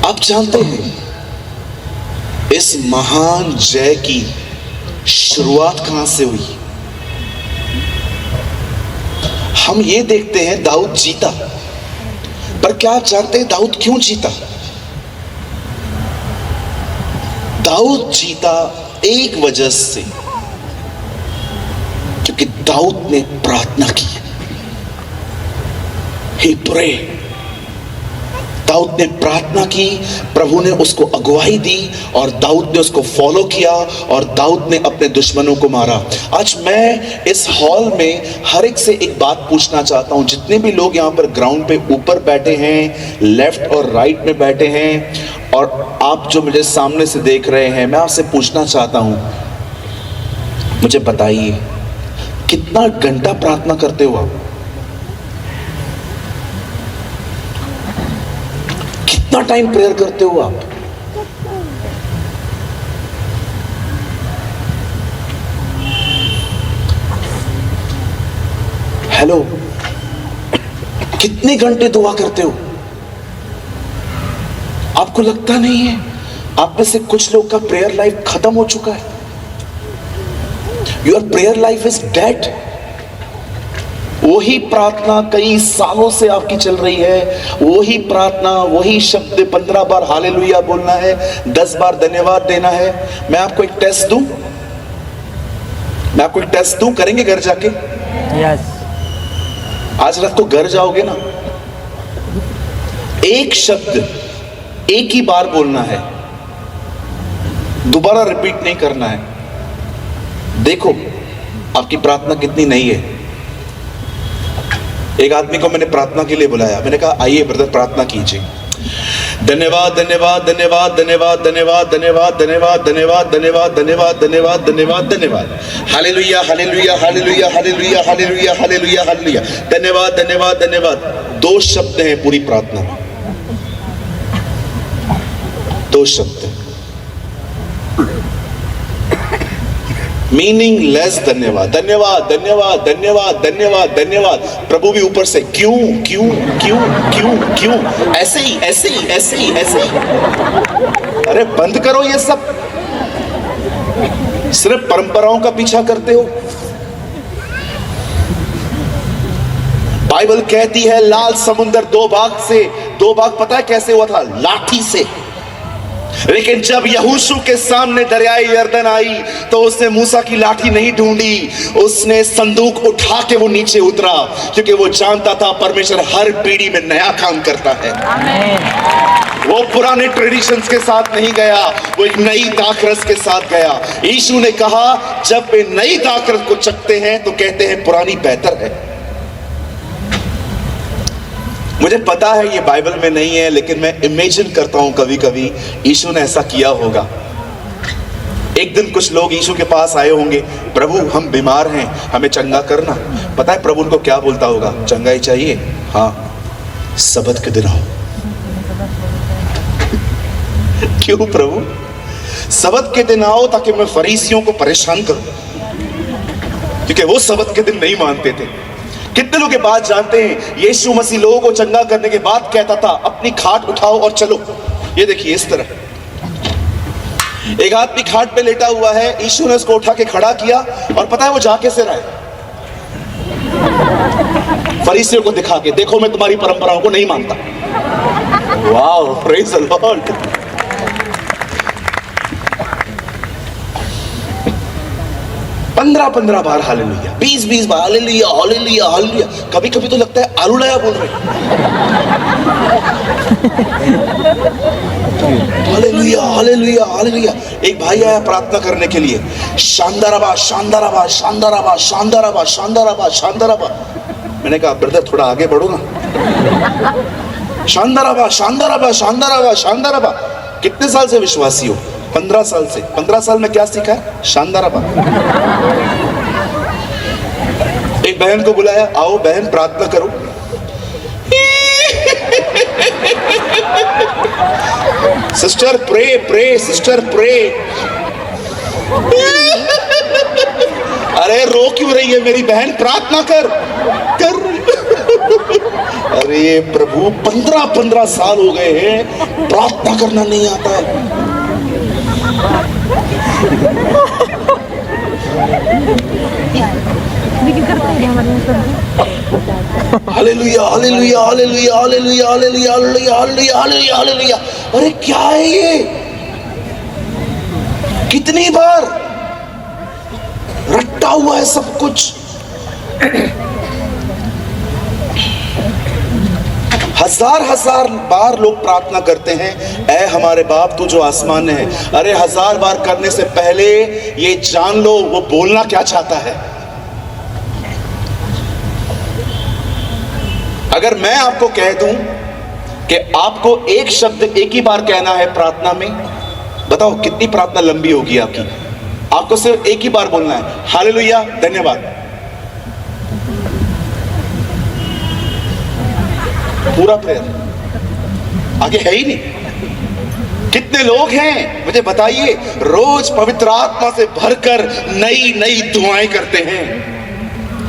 आप जानते हैं इस महान जय की शुरुआत कहां से हुई? हम ये देखते हैं दाऊद जीता, पर क्या आप जानते हैं दाऊद क्यों जीता? दाऊद जीता एक वजह से, क्योंकि दाऊद ने प्रार्थना की। He prayed. दाऊद ने प्रार्थना की, प्रभु ने उसको अगुवाई दी और दाऊद ने उसको फॉलो किया और दाऊद ने अपने दुश्मनों को मारा। आज मैं इस हॉल में हर एक से एक बात पूछना चाहता हूं, जितने भी लोग यहां पर ग्राउंड पे ऊपर बैठे हैं, लेफ्ट और राइट में बैठे हैं, और आप जो मुझे सामने से देख रहे हैं, मैं आपसे पूछना चाहता हूं, मुझे बताइए कितना घंटा प्रार्थना करते हो आप? कितना टाइम प्रेयर करते हो आप? हेलो, कितने घंटे दुआ करते हो? आपको लगता नहीं है आप में से कुछ लोग का प्रेयर लाइफ खत्म हो चुका है? Your prayer life is dead. वही प्रार्थना कई सालों से आपकी चल रही है, वही प्रार्थना, वही शब्द 15 बार हालेलुया बोलना है, 10 बार धन्यवाद देना है। मैं आपको एक टेस्ट दूं, करेंगे घर जाके? यस। आज रात को घर जाओगे ना, एक शब्द एक ही बार बोलना है, दोबारा रिपीट नहीं करना है। देखो आपकी प्रार्थना कितनी नई है। एक आदमी को मैंने प्रार्थना के लिए बुलाया, मैंने कहा आइए ब्रदर प्रार्थना कीजिए। धन्यवाद धन्यवाद धन्यवाद धन्यवाद धन्यवाद धन्यवाद धन्यवाद धन्यवाद धन्यवाद धन्यवाद धन्यवाद धन्यवाद धन्यवाद, hallelujah hallelujah hallelujah hallelujah hallelujah hallelujah hallelujah, धन्यवाद धन्यवाद धन्यवाद। 2 शब्द हैं पूरी प्रार्थना में, 2 शब्द, मीनिंगलेस धन्यवाद धन्यवाद धन्यवाद धन्यवाद धन्यवाद धन्यवाद। प्रभु भी ऊपर से क्यों क्यों क्यों क्यों क्यों, ऐसे ही ऐसे ही ऐसे ही ऐसे ही। अरे बंद करो ये सब, सिर्फ परंपराओं का पीछा करते हो। बाइबल कहती है लाल समुंदर 2 भाग पता है कैसे हुआ था? लाठी से। लेकिन जब यहोशू के सामने दरियाए यरदन आई तो उसने मूसा की लाठी नहीं ढूंढी, उसने संदूक उठा के वो नीचे उतरा, क्योंकि वो जानता था परमेश्वर हर पीढ़ी में नया काम करता है। वो पुराने ट्रेडिशंस के साथ नहीं गया, वो एक नई दाखरस के साथ गया। यीशु ने कहा जब वे नई दाखरस को चखते हैं तो कहते हैं पुरानी बेहतर है। मुझे पता है ये बाइबल में नहीं है, लेकिन मैं इमेजिन करता हूं कभी कभी यीशु ने ऐसा किया होगा। एक दिन कुछ लोग यीशु के पास आए होंगे, प्रभु हम बीमार हैं, हमें चंगा करना। पता है प्रभु उनको क्या बोलता होगा? चंगाई चाहिए? हाँ, सबत के दिन आओ। क्यों प्रभु? सबत के दिन आओ ताकि मैं फरीसियों को परेशान करूं, क्योंकि वो सबत के दिन नहीं मानते थे। कितने लोग के बात जानते हैं? यीशु मसीह लोगों को चंगा करने के बाद कहता था अपनी खाट उठाओ और चलो। ये देखिए इस तरह एक आदमी खाट पे लेटा हुआ है, यीशु ने उसको उठा के खड़ा किया, और पता है वो जाके से रहा है फरीसियों को दिखा के, देखो मैं तुम्हारी परंपराओं को नहीं मानता। Wow, praise the Lord. पंद्रह बार हालेलुया, 20 बार हालेलुया हालेलुया हालेलुया। कभी कभी तो लगता है आलूलाया बोल रहे। Hallelujah hallelujah hallelujah. एक भाई आया प्रार्थना करने के लिए, शानदाराबा शानदाराबा शानदाराबा शानदाराबा शानदाराबा शानदाराबा। मैंने कहा ब्रदर थोड़ा आगे बढ़ो ना। शानदाराबा शानदाराबा शानदाराबा शानदाराबा। कितने साल से विश्वासी हो? 15 साल से। 15 साल में क्या सीखा है? शानदाराबा। एक बहन को बुलाया, आओ बहन प्रार्थना करो। Sister pray pray sister pray. अरे रो क्यों रही है मेरी बहन? प्रार्थना कर कर। अरे अरे प्रभु 15-15 साल हो गए हैं, प्रार्थना करना नहीं आता है। Hallelujah hallelujah hallelujah hallelujah hallelujah hallelujah hallelujah hallelujah hallelujah. अरे क्या है ये? कितनी बार रट्टा हुआ है सब कुछ। हजार हजार बार लोग प्रार्थना करते हैं, ऐ हमारे बाप तू जो आसमान में है। अरे हजार बार करने से पहले ये जान लो वो बोलना क्या चाहता है। अगर मैं आपको कह दूं कि आपको एक शब्द एक ही बार कहना है प्रार्थना में, बताओ कितनी प्रार्थना लंबी होगी आपकी। आपको सिर्फ एक ही बार बोलना है, हालेलुया धन्यवाद, पूरा प्रेयर, आगे है ही नहीं। कितने लोग हैं मुझे बताइए रोज पवित्र आत्मा से भरकर नई नई दुआएं करते हैं।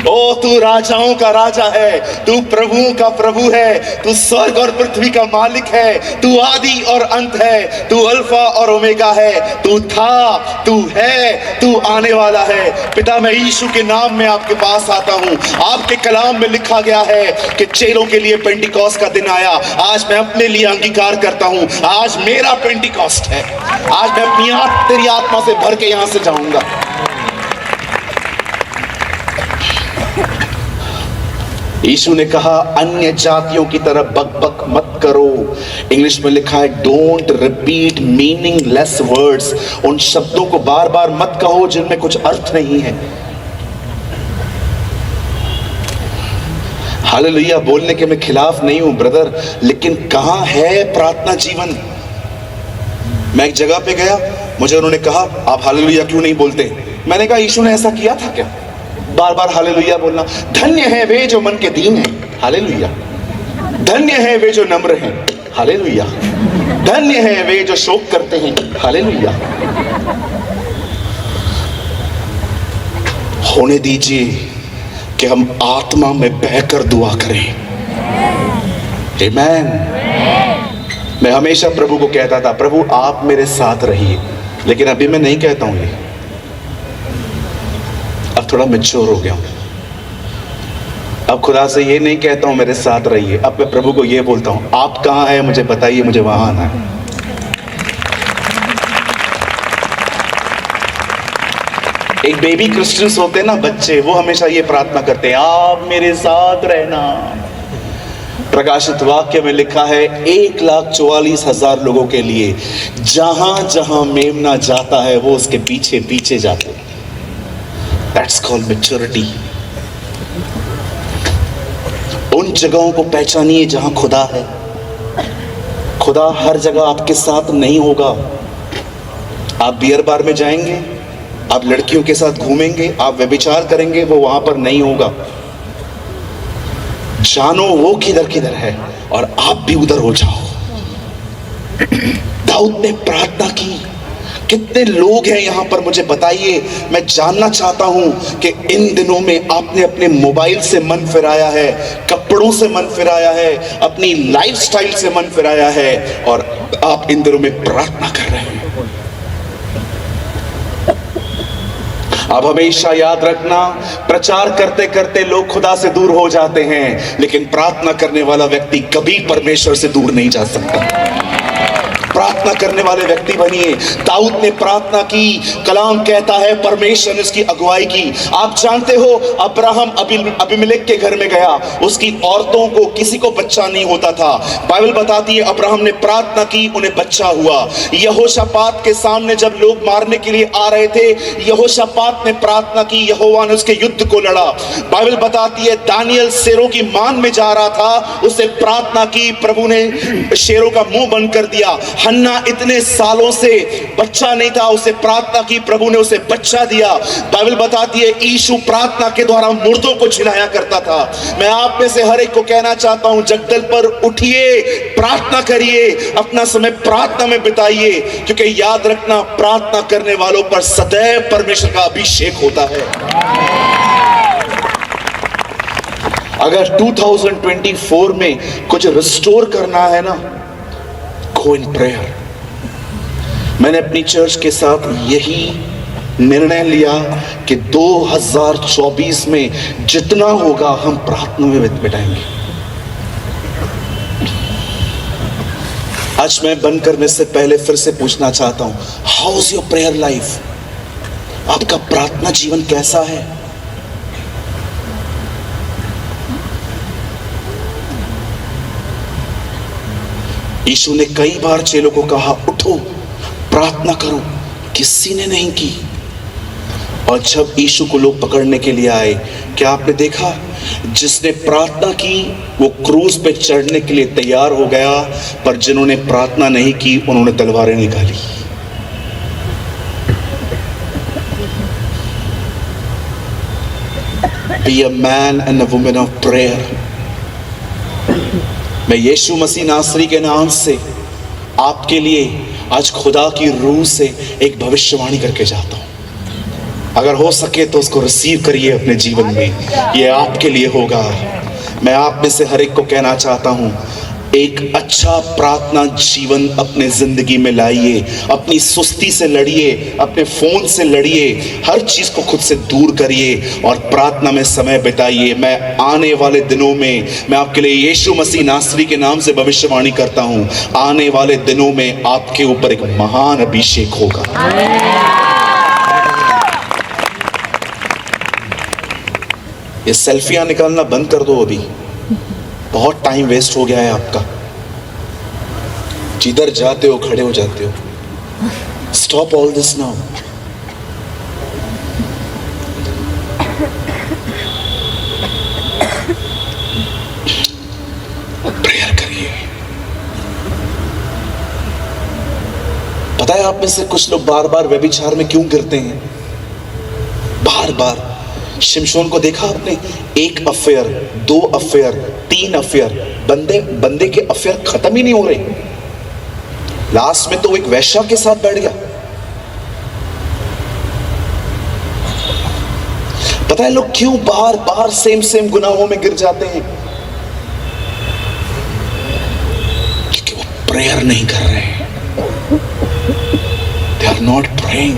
ओ तू राजाओं का राजा है, तू प्रभुओं का प्रभु है, तू स्वर्ग और पृथ्वी का मालिक है, तू आदि और अंत है, तू अल्फा और ओमेगा है, तू था, तू है, तू आने वाला है। पिता मैं यीशु के नाम में आपके पास आता हूं। आपके कलाम में लिखा गया है कि चेलों के लिए पेंटिकॉस्ट का दिन आया। आज मैं अपने लिए अंगीकार करता हूं, आज मेरा पेंटिकॉस्ट है। आज मैं अपनी तेरी आत्मा से भर के यहां से जाऊंगा। यीशु ने कहा अन्य जातियों की तरह बकबक मत करो। इंग्लिश में लिखा है डोंट रिपीट मीनिंगलेस वर्ड्स। उन शब्दों को बार बार मत कहो जिनमें कुछ अर्थ नहीं है। हालेलुया बोलने के मैं खिलाफ नहीं हूं ब्रदर, लेकिन कहां है प्रार्थना जीवन। मैं एक जगह पे गया, मुझे उन्होंने कहा आप हालेलुया क्यों नहीं बोलते। मैंने कहा यीशु ने ऐसा किया था क्या बार बार हालेलुया बोलना। धन्य है वे जो मन के दीन हैं, हालेलुया। धन्य है वे जो नम्र हैं, हालेलुया। धन्य है वे जो शोक करते हैं, हालेलुया। होने दीजिए कि हम आत्मा में बहकर दुआ करें। आमीन। मैं हमेशा प्रभु को कहता था प्रभु आप मेरे साथ रहिए, लेकिन अभी मैं नहीं कहता हूं ये, अब थोड़ा मैच्योर हो गया हूं। अब खुदा से ये नहीं कहता हूं मेरे साथ रहिए, अब मैं प्रभु को ये बोलता हूं आप कहां हैं मुझे बताइए, मुझे वहां आना है। एक बेबी क्रिश्चियंस होते हैं ना बच्चे, वो हमेशा ये प्रार्थना करते हैं आप मेरे साथ रहना। प्रकाशित वाक्य में लिखा है 1,44,000 लोगों के लिए जहां जहां मेमना जाता है वो उसके पीछे पीछे जाते हैं। That's called maturity। उन जगहों को पहचानिए जहां खुदा है। खुदा हर जगह आपके साथ नहीं होगा। आप बियर बार में जाएंगे, आप लड़कियों के साथ घूमेंगे, आप व्यभिचार करेंगे, वो वहां पर नहीं होगा। जानो वो किधर किधर है और आप भी उधर हो जाओ। दाऊद ने प्रार्थना की। कितने लोग हैं यहाँ पर मुझे बताइए, मैं जानना चाहता हूं कि इन दिनों में आपने अपने मोबाइल से मन फिराया है, कपड़ों से मन फिराया है, अपनी लाइफस्टाइल से मन फिराया है और आप इन दिनों में प्रार्थना कर रहे हैं। अब हमेशा याद रखना, प्रचार करते करते लोग खुदा से दूर हो जाते हैं, लेकिन प्रार्थना करने वाला व्यक्ति कभी परमेश्वर से दूर नहीं जा सकता। प्रार्थना करने वाले व्यक्ति बनिए। दाऊद ने प्रार्थना की, कलाम कहता है परमेश्वर ने उसकी अगुवाई की। आप जानते हो अब्राहम अबीमेलेक के घर में गया, उसकी औरतों को किसी को बच्चा नहीं होता था। बाइबल बताती है अब्राहम ने प्रार्थना की, उन्हें बच्चा हुआ। यहोशापात के सामने जब लोग मारने के लिए आ रहे थे, यहोशापात ने प्रार्थना की, यहोवा ने उसके युद्ध को लड़ा। बाइबल बताती है दानियल शेरों की मान में जा रहा था, उसे प्रार्थना की, प्रभु ने शेरों का मुंह बंद कर दिया। हन्ना इतने सालों से बच्चा नहीं था, उसे प्रार्थना की, प्रभु ने उसे बच्चा दिया। बाइबल बताती है यीशु प्रार्थना के द्वारा मुर्दों को जिलाया करता था। मैं आप में से हर एक को कहना चाहता हूं जगदल पर उठिए, प्रार्थना करिए, अपना समय प्रार्थना में बिताइए, क्योंकि याद रखना प्रार्थना करने वालों पर सदैव परमेश्वर का अभिषेक होता है। अगर 2024 में कुछ रिस्टोर करना है ना, गो इन प्रेयर। मैंने अपनी चर्च के साथ यही निर्णय लिया कि 2024 में जितना होगा हम प्रार्थना में बिताएंगे। आज मैं बंद करने से पहले फिर से पूछना चाहता हूं, how is your prayer life? आपका प्रार्थना जीवन कैसा है? यीशु ने कई बार चेलों को कहा, उठो प्रार्थना करो, किसी ने नहीं की। और जब यीशु को लोग पकड़ने के लिए आए, क्या आपने देखा, जिसने प्रार्थना की वो क्रूस पे चढ़ने के लिए तैयार हो गया, पर जिन्होंने प्रार्थना नहीं की उन्होंने तलवारें निकाली। Be a man and a woman of prayer। मैं यीशु मसीह नासरी के नाम से आपके लिए आज खुदा की रूह से एक भविष्यवाणी करके जाता हूं। अगर हो सके तो उसको रिसीव करिए अपने जीवन में, ये आपके लिए होगा। मैं आप में से हर एक को कहना चाहता हूं, एक अच्छा प्रार्थना जीवन अपने जिंदगी में लाइए। अपनी सुस्ती से लड़िए, अपने फोन से लड़िए, हर चीज को खुद से दूर करिए और प्रार्थना में समय बिताइए। मैं आने वाले दिनों में मैं आपके लिए यीशु मसीह नासरी के नाम से भविष्यवाणी करता हूं, आने वाले दिनों में आपके ऊपर एक महान अभिषेक होगा। ये सेल्फियां निकालना बंद कर दो, अभी बहुत टाइम वेस्ट हो गया है आपका। जिधर जाते हो खड़े हो जाते हो। Stop all this now. Prayer करिए। पता है आप में से कुछ लोग बार बार व्यभिचार में क्यों गिरते हैं? बार बार। शिमशोन को देखा आपने, 1 अफेयर, 2 अफेयर, 3 अफेयर, बंदे के अफेयर खत्म ही नहीं हो रहे। लास्ट में तो एक वैश्या के साथ बैठ गया। पता है लोग क्यों बार बार सेम गुनाहों में गिर जाते हैं? क्योंकि वो प्रेयर नहीं कर रहे हैं। They are not praying.